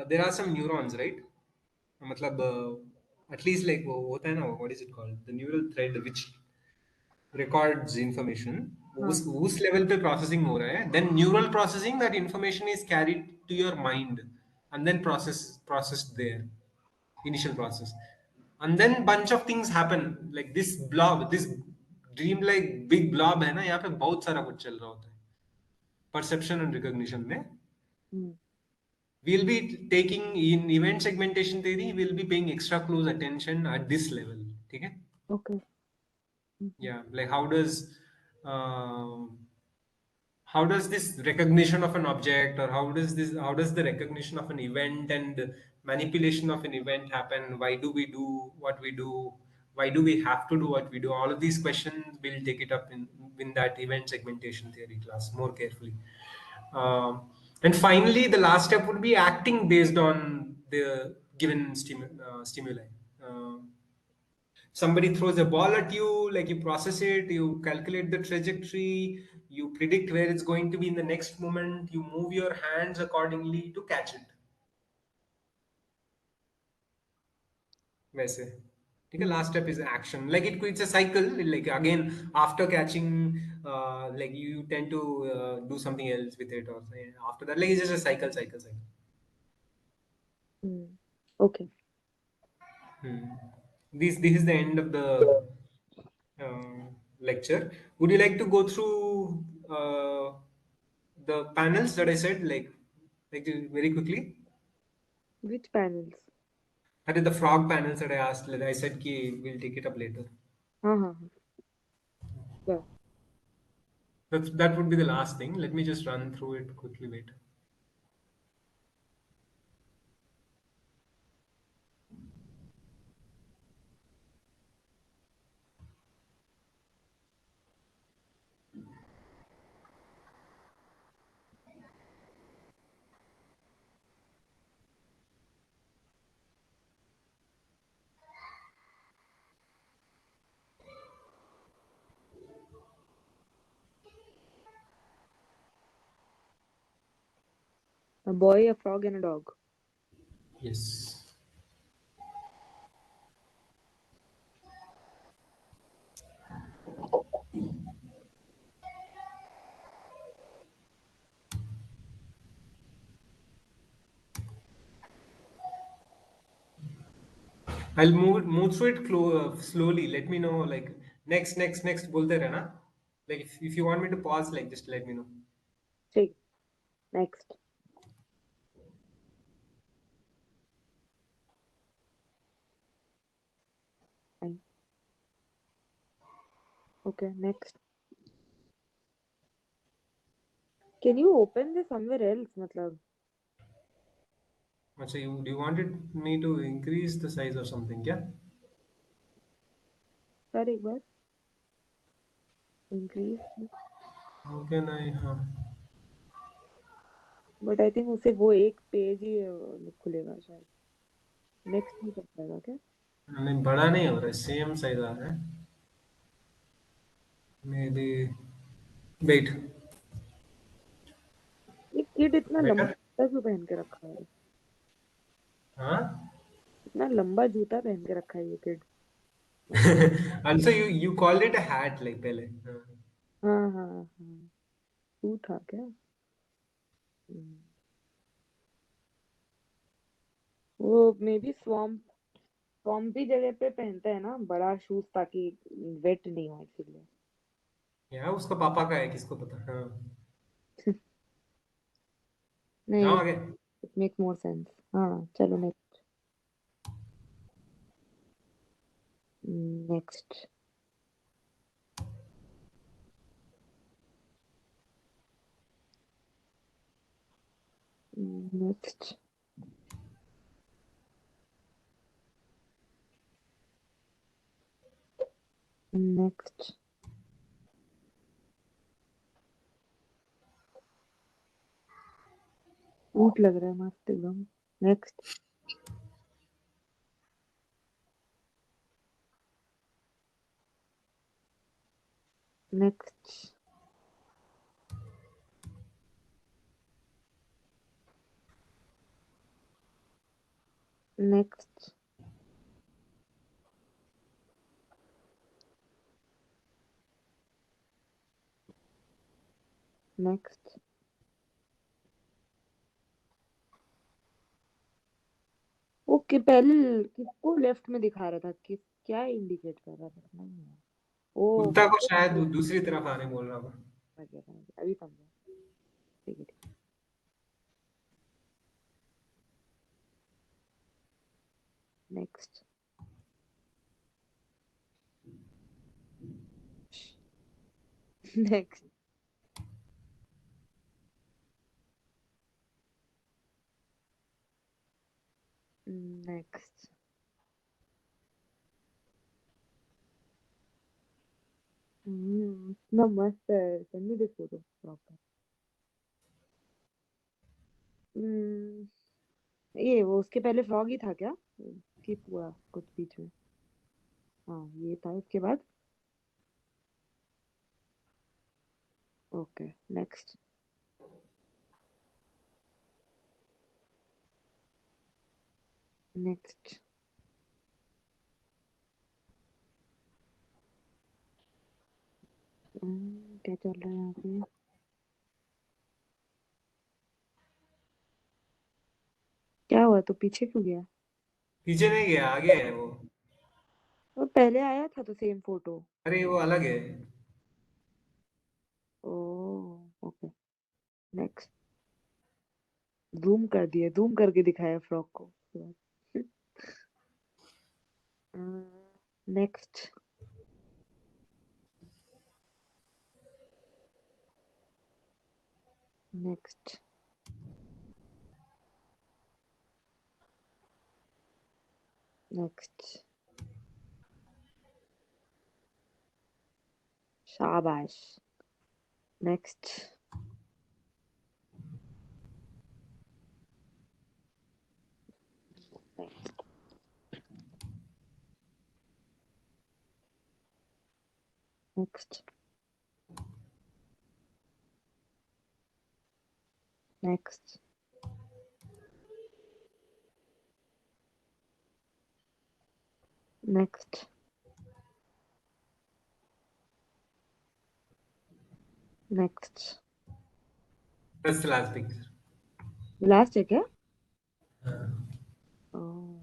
there are some neurons, right? मतलब at least like वो होता है ना what is it called the neural thread which records information हाँ. उस level पे processing हो रहा है then neural processing that information is carried to your mind and then processed there initial process and then bunch of things happen like this dream like big blob है ना यहाँ पे बहुत सारा कुछ चल रहा होता है perception and recognition में Hmm. we'll be taking in event segmentation theory we'll be paying extra close attention at this level ठीक है Okay. Hmm. yeah like um, how does this recognition of an object or how does the recognition of an event and manipulation of an event happen, why do we do what we do, why do we have to do what we do, all of these questions we'll take it up in that event segmentation theory class more carefully. And finally the last step would be acting based on the given stimuli. Somebody throws a ball at you, like you process it, you calculate the trajectory, you predict where it's going to be in the next moment, you move your hands accordingly to catch it. वैसे ठीक है Hmm. Last step is action like it's a cycle like again after catching like you tend to do something else with it or after that like it's just a cycle. Hmm. Okay. Hmm. This is the end of the lecture. Would you like to go through the panels that I said, very quickly? Which panels? That is the frog panels that I asked. Like I said, ki we'll take it up later. हाँ हाँ हाँ. Yeah. That would be the last thing. Let me just run through it quickly. Wait. A boy, a frog, and a dog. Yes. I'll move through it slowly. Let me know. Like next बोलते रहना. Like if you want me to pause, like just let me know. ठीक. Next. Fine. Okay. Next. Can you open this somewhere else? मतलब. So do you wanted me to increase the size or something? Yeah. कर एक बार. Increase. How can I? But I think उसे वो एक page ही खुलेगा शायद. Next नहीं कर पाएगा क्या? नहीं बड़ा नहीं हो रहा है सेम साइज आ रहा है मे बी वेट ये किड इतना लंबा बेटर जूता क्यों पहन के रखा है? हाँ इतना लंबा जूता पहन के रखा है ये kid. also you called it a hat like पहले हाँ. हाँ हाँ हाँ. तू था क्या? हम्म. वो मे बी स्वम्पी जगह पे पहनता है ना बड़ा शूज ताकि वेट नहीं हो इसीलिए. यार उसका पापा का है किसको पता हाँ जाओ नहीं. आगे इट मेक्स मोर सेंस. हाँ चलो नेक्स्ट. नेक्स्ट. Next. Next. ऊँट लग रहा है मस्त एकदम. Next. Next. Next. Next. Okay, पहले किसको लेफ्ट में दिखा रहा था, किस क्या इंडिकेट कर रहा था, नहीं है. ओ कुत्ता को शायद समझ दूसरी तरफ आने बोल रहा था। गया, समझ गया, अभी समझा. ठीक है, ठीक. नेक्स्ट. नेक्स्ट. नेक्स्ट. इतना मस्त है, send me this photo proper. ये वो उसके पहले फ्रॉग ही था क्या, स्किप हुआ कुछ बीच में. हाँ ये था, उसके बाद. ओके. नेक्स्ट. नेक्स्ट. क्या चल रहा है यहाँ पे. क्या हुआ, तो पीछे क्यों गया. पीछे नहीं गया, आगे है वो। वो पहले आया था तो सेम फोटो. अरे वो अलग है। ओ. ओके. नेक्स्ट. जूम कर दिया, जूम करके दिखाया फ्रॉक को उसके बाद. नेक्स्ट. नेक्स्ट. नेक्स्ट. शाबाश. Next. Next. Next. Next. Next. Next. That's the last picture. Last है क्या. ओह,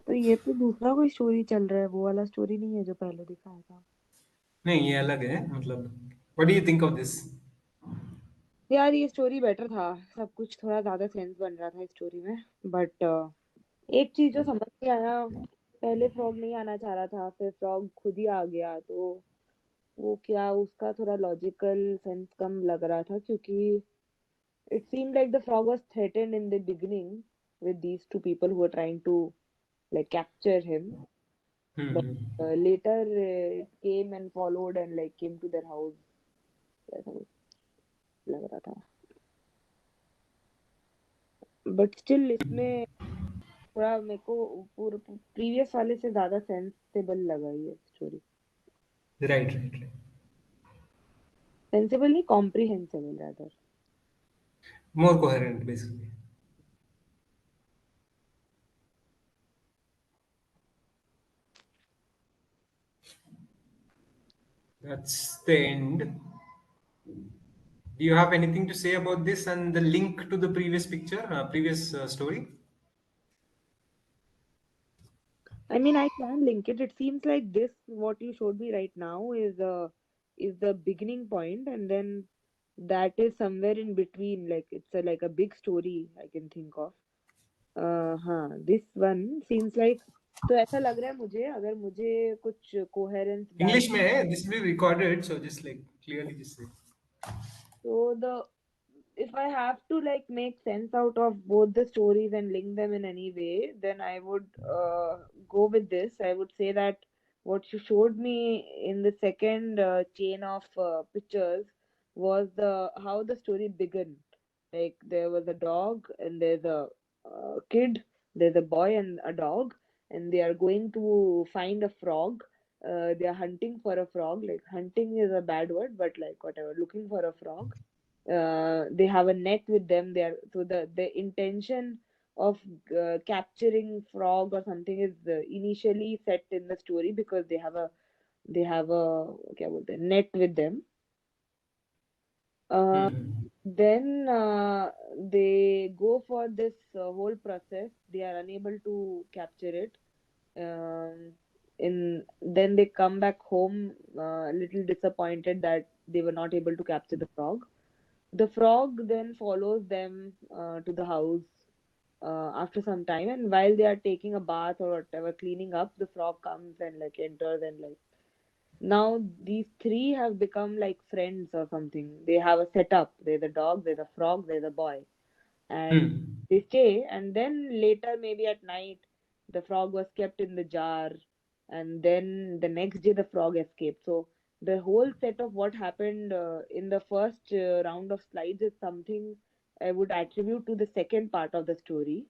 तो ये तो दूसरा कोई स्टोरी चल रहा है, वो वाला स्टोरी नहीं है जो पहले दिखाया था. नहीं ये अलग है मतलब। What do you think of this? यार ये स्टोरी बेटर था, सब कुछ थोड़ा ज्यादा सेंस बन रहा था इस स्टोरी में. बट एक चीज जो समझ नहीं आया, पहले फ्रॉग नहीं आना चाह रहा था, फिर फ्रॉग खुद ही आ गया, तो वो क्या, उसका थोड़ा लॉजिकल सेंस कम लग रहा था, क्योंकि it seemed like the frog was threatened in the beginning with these two people who were trying to like capture him, but hmm. later it came and followed and like came to their house, ऐसा कुछ लग रहा था. But still इसमें थोड़ा मेरे को पूरा प्रीवियस वाले से ज्यादा सेंसेबल लगा ये story. Right right right. Sensible नहीं, comprehensible rather. More coherent basically. That's the end. Do you have anything to say about this and the link to the previous picture, previous story? I mean, I can link it. It seems like this, what you showed me right now, is the beginning point, and then that is somewhere in between. Like it's a like a big story I can think of. हाँ, this one seems like, तो ऐसा लग रहा है मुझे, अगर मुझे कुछ कोहेरेंस डाल, English में है, this will be recorded, so just like clearly just say. तो the if I have to like make sense out of both the stories and link them in any way, then I would go with this. I would say that what you showed me in the second chain of pictures was the how the story began. Like there was a dog and there's a kid, there's a boy and a dog, and they are going to find a frog. They are hunting for a frog. Like hunting is a bad word, but like whatever, looking for a frog. They have a net with them. They are so the intention of capturing frog or something is initially set in the story because they have a क्या बोलते हैं, net with them. uh, Hmm. then they go for this whole process. They are unable to capture it. In Then they come back home a little disappointed that they were not able to capture the frog. The frog then follows them to the house after some time, and while they are taking a bath or whatever, cleaning up, the frog comes and like enters, and like now these three have become like friends or something. They have a setup. There's a dog, there's a frog, there's a boy, and Hmm. they stay. And then later, maybe at night, the frog was kept in the jar, and then the next day the frog escaped. So the whole set of what happened in the first round of slides is something I would attribute to the second part of the story.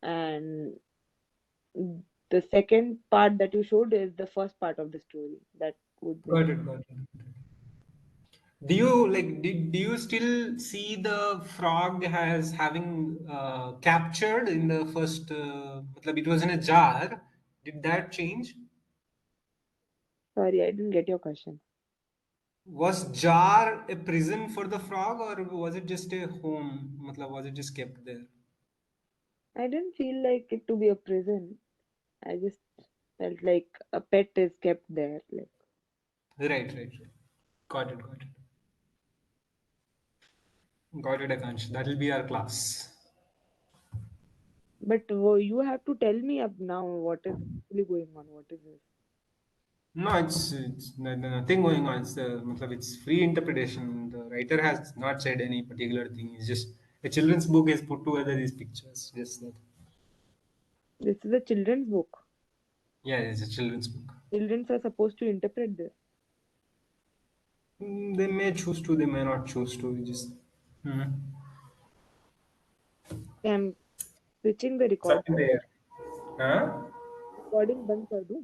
And the second part that you showed is the first part of the story. That would make. Got it. Got it. Do you like? Do you still see the frog as having captured in the first? Matlab it was in a jar. Did that change? Sorry, I didn't get your question. Was jar a prison for the frog, or was it just a home? Matlab, was it just kept there? I didn't feel like it to be a prison. I just felt like a pet is kept there. Like, Right, right, right. Got it, got it. Got it, Akansh. That'll be our class. but you have to tell me up now what is actually going on. What is this? No, nothing going on. Matlab, it's free interpretation. The writer has not said any particular thing. It's just a children's book is put together these pictures. Just that. This is a children's book. Yeah, it's a children's book. Children are supposed to interpret this. They may choose to, they may not choose to. We just. Hmm. I'm switching the It's up record. in the air. Huh? Recording बंद कर दूं?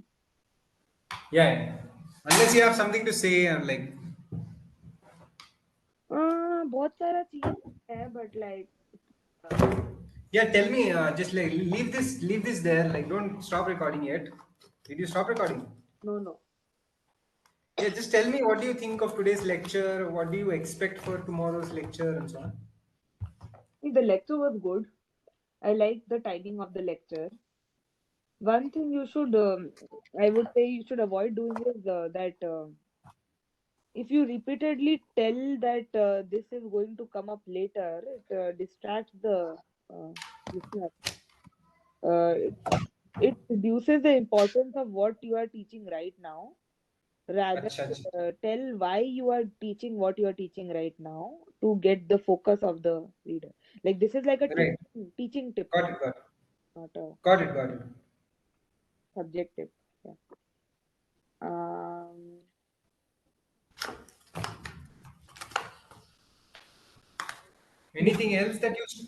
Yeah, yeah. Unless you have something to say, like. बहुत सारा चीज है, but like Yeah, tell me. Just like leave this there. Like, don't stop recording yet. Did you stop recording? no, no. Yeah, just tell me what do you think of today's lecture? What do you expect for tomorrow's lecture and so on? The lecture was good. I like the timing of the lecture. One thing you should, I would say, you should avoid doing is that if you repeatedly tell that this is going to come up later, it distracts the uh, listener. It, it reduces the importance of what you are teaching right now. Rather, Acha, acha. tell why you are teaching what you are teaching right now to get the focus of the reader. Like this is like a Right. teaching tip, Got it, got it. not a Got it, got it. subject tip. Yeah. Um, the- Anything else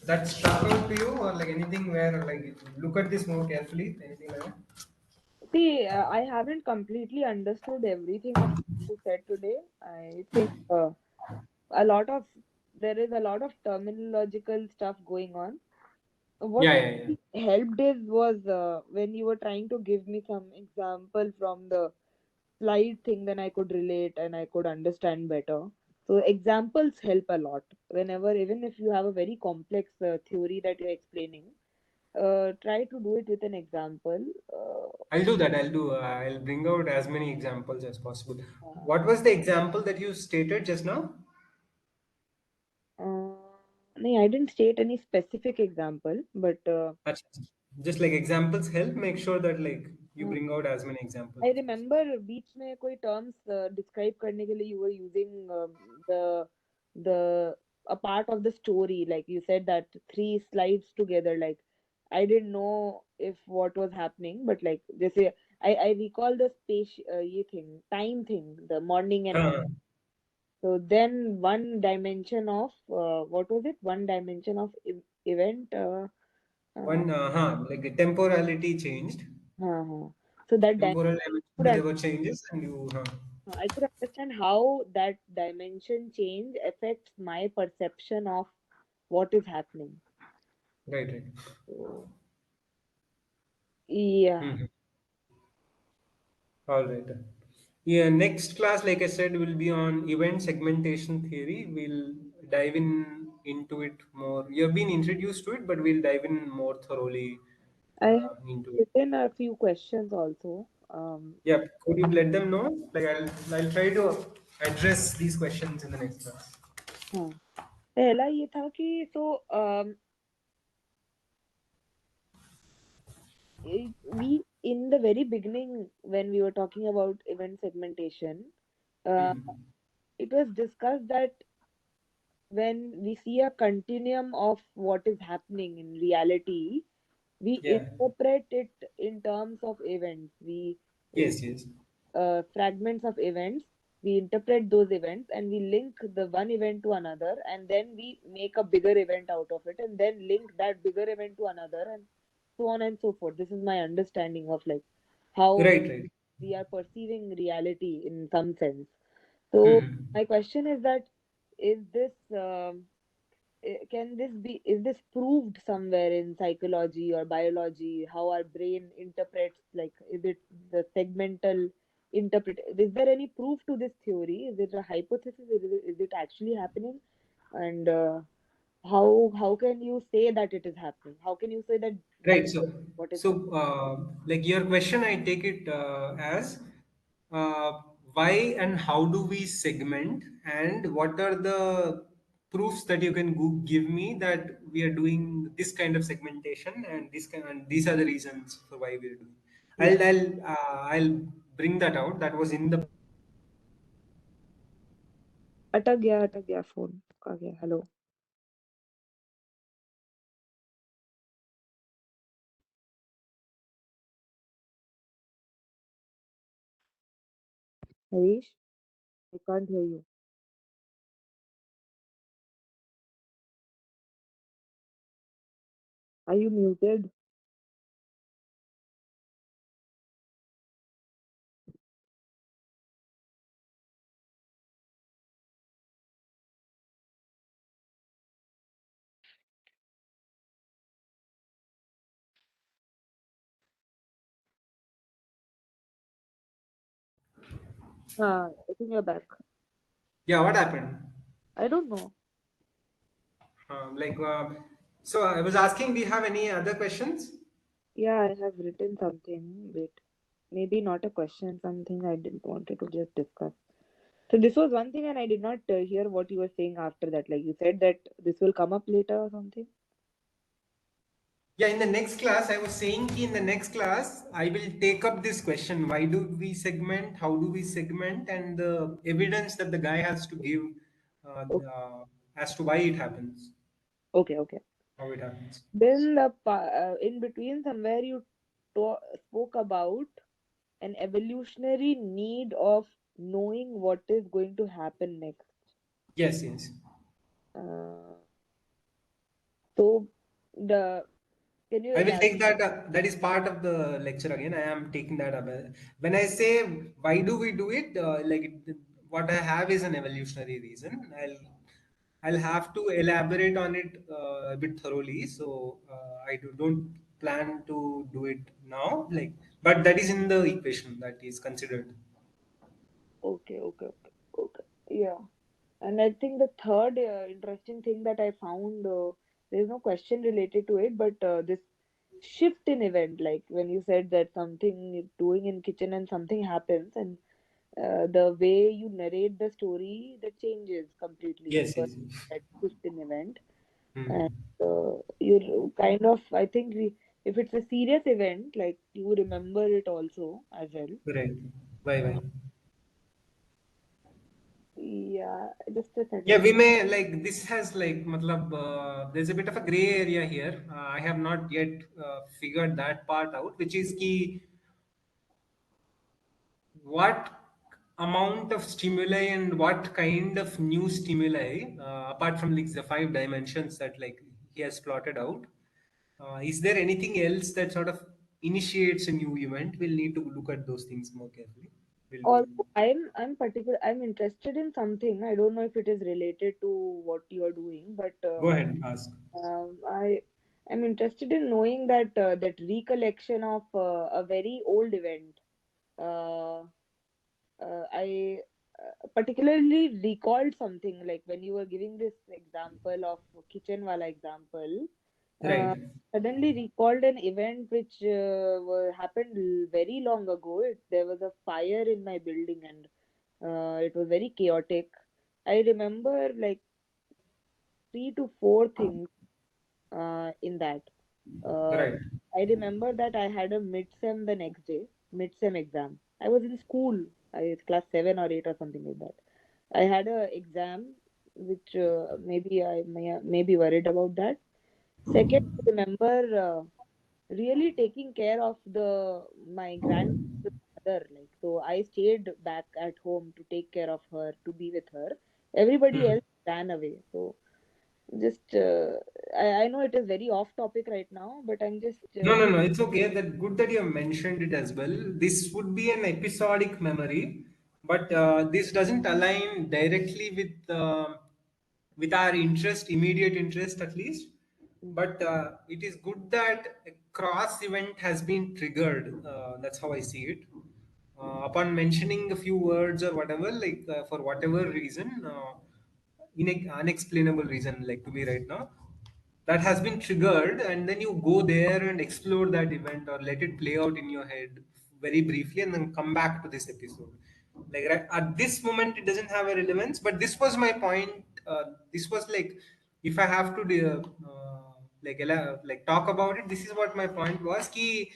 that struck out to you, or like anything where like look at this more carefully? Anything like that? See, I haven't completely understood everything of what you said today. I think a lot of there is a lot of terminological stuff going on. What Yeah, yeah, yeah. really helped is was when you were trying to give me some example from the slide thing, then I could relate and I could understand better. So examples help a lot. Whenever, even if you have a very complex theory that you're explaining, try to do it with an example. I'll do that. I'll bring out as many examples as possible. Uh, What was the example that you stated just now? no, I didn't state any specific example, but Acha, acha. Just like examples help make sure that like you uh, bring out as many examples I as possible. remember बीच में कोई terms describe करने के लिए you were using the the a part of the story. Like you said that three slides together. Like I didn't know if what was happening, but like they say, I recall the space ye thing, time thing, the morning and Huh. so then one dimension of what was it? One dimension of event. Uh, One, like the temporality changed. uh, so that Temporal could dimension, un- there were changes, and you, I could understand how that dimension change affects my perception of what is happening. right, right. So, yeah, Mhm. All right. Yeah, next class, like I said, will be on event segmentation theory. We'll dive in into it more. You've been introduced to it, but we'll dive in more thoroughly I have into it. written a few questions also. Yeah, could you let them know? Like I'll try to address these questions in the next class. हाँ पहला ये था कि we in the very beginning when we were talking about event segmentation, uh, Mhm. it was discussed that when we see a continuum of what is happening in reality, we Yeah. interpret it in terms of events. We Yes. Yes. fragments of events. We interpret those events and we link the one event to another, and then we make a bigger event out of it, and then link that bigger event to another, and so on and so forth. This is my understanding of like how Right. Right. we are perceiving reality in some sense. So Mhm. my question is that is this can this be is this proved somewhere in psychology or biology how our brain interprets, like is it the segmental interpret, is there any proof to this theory, is it a hypothesis, is it actually happening, and how can you say that it is happening, how can you say that that Right. what is happening? Like your question, I take it as why and how do we segment, and what are the proofs that you can give me that we are doing this kind of segmentation, and and these are the reasons for why we are doing. Yeah, I'll bring that out. That was in the अटक गया phone आ गया hello Harish I can't hear you. Are you muted? I think you're back. yeah. What happened? I don't know. Like so, I was asking, do you have any other questions? Yeah, I have written something. Wait, maybe not a question, something I didn't wanted to just discuss. So this was one thing, and I did not hear what you were saying after that. Like you said that this will come up later or something. Yeah, in the next class, I was saying ki in the next class, I will take up this question. Why do we segment? How do we segment? And the evidence that the guy has to give O- as to why it happens, Okay, okay. how it happens. Then in between somewhere you spoke about an evolutionary need of knowing what is going to happen next. Yes, yes. Uh, so the can you I will elaborate? take that. That is part of the lecture again. I am taking that up. When I say why do we do it, what I have is an evolutionary reason. I'll have to elaborate on it a bit thoroughly. So don't plan to do it now. Like, but that is in the equation that is considered. Okay, okay, okay, okay. Yeah. And I think the third interesting thing that I found, there's no question related to it, but this shift in event, like when you said that something you're doing in kitchen and something happens, and the way you narrate the story that changes completely Yes, because yes, yes. that shift in event, and Hmm. you're kind of, I think if it's a serious event, like you remember it also as well. Right. Why? Why? Yeah, just a Yeah, second. we may like this has like matlab, there's a bit of a gray area here. I have not yet figured that part out, which is key what amount of stimuli and what kind of new stimuli, apart from like the five dimensions that like he has plotted out, is there anything else that sort of initiates a new event? We'll need to look at those things more carefully. Will Also, I'm interested in something. I don't know if it is related to what you are doing, but go ahead, ask. I am interested in knowing that that recollection of a very old event. Uh, I particularly recalled something like when you were giving this example of kitchen wala example. Uh, Right, Suddenly recalled an event which happened very long ago. There was a fire in my building and it was very chaotic. I remember like three to four things in that. Uh, right. I remember that I had a mid-sem the next day, mid-sem exam. I was in school, I was class 7 or 8 or something like that. I had a exam which maybe may be worried about that. Second, I remember really taking care of the my grandmother. Like so, I stayed back at home to take care of her, to be with her. Everybody Mhm. else ran away. So just I know it is very off topic right now, but I'm just No, no, no. It's okay. That good that you have mentioned it as well. This would be an episodic memory, but this doesn't align directly with our interest, immediate interest at least. Mhm. But it is good that a cross event has been triggered. That's how I see it. Upon mentioning a few words or whatever, like for whatever reason, unexplainable reason, like to me right now, that has been triggered, and then you go there and explore that event or let it play out in your head very briefly and then come back to this episode. Like right, at this moment it doesn't have a relevance, but this was my point. This was like, if I have to like talk about it, this is what my point was ki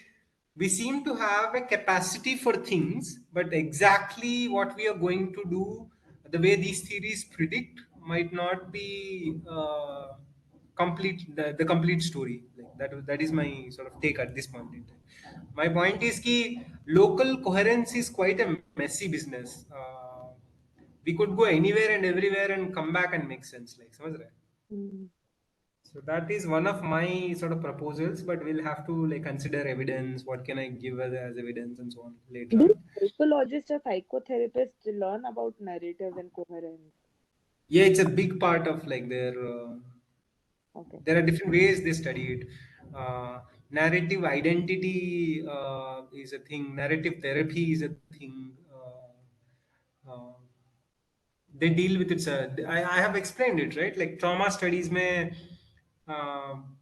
we seem to have a capacity for things, but exactly what we are going to do, the way these theories predict, might not be the complete story. Like that is my sort of take at this point in time. My point is ki local coherence is quite a messy business. We could go anywhere and everywhere and come back and make sense. Like, samajh rahe? Mm. So that is one of my sort of proposals, but we'll have to like consider evidence. What can I give as evidence and so on later Do on. psychologists or psychotherapists learn about narratives and coherence? Yeah, it's a big part of like Okay. there are different ways they study it. Narrative identity is a thing. Narrative therapy is a thing. They deal with it. I have explained it, right? Like trauma studies may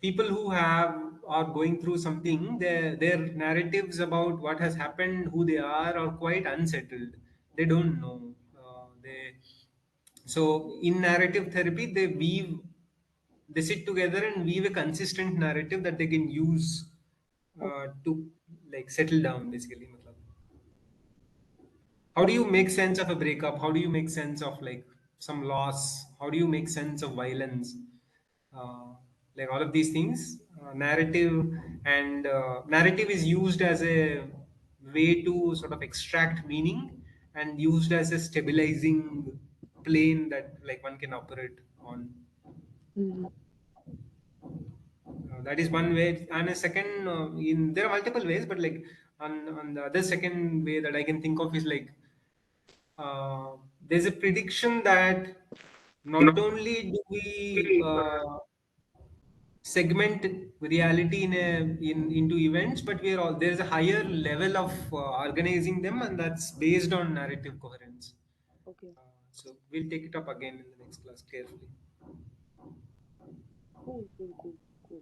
people who have are going through something, their narratives about what has happened, who they are quite unsettled. They don't know. They so in narrative therapy they sit together and weave a consistent narrative that they can use Okay. to like settle down basically. Matlab. How do Okay. you make sense of a breakup? How do you make sense of like some loss? How do you make sense of violence? uh, like all of these things, narrative is used as a way to sort of extract meaning and used as a stabilizing plane that like one can operate on. Mhm. That is one way, and a second, in there are multiple ways, but like on the other second way that I can think of is like there's a prediction that not only do we segment reality into events, but we are all there's a higher level of organizing them, and that's based on narrative coherence. Okay. So we'll take it up again in the next class carefully. Cool, cool, cool, cool.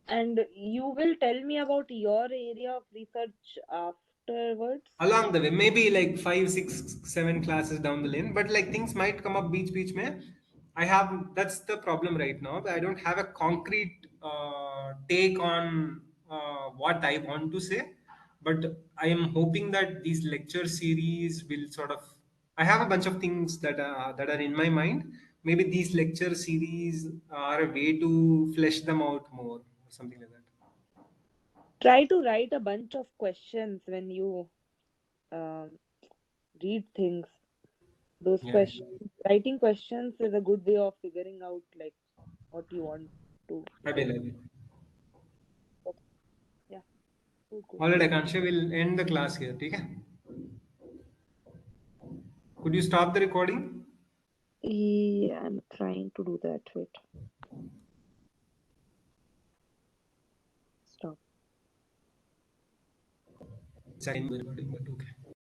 And you will tell me about your area of research afterwards? Along the way, maybe like 5 6 7 classes down the lane, but like things might come up beach may. I have That's the problem right now. I don't have a concrete take on what I want to say, but I am hoping that these lecture series will sort of I have a bunch of things that are in my mind. Maybe these lecture series are a way to flesh them out more, or something like that. Try to write a bunch of questions when you um, read things. Those Yeah, questions, writing questions is a good way of figuring out like what you want to I will. do. I will. But yeah, good, good. All right, Akansha, will end the class here. Okay? Could you stop the recording? Yeah, I'm trying to do that. Wait, stop. It's ending the recording, but okay.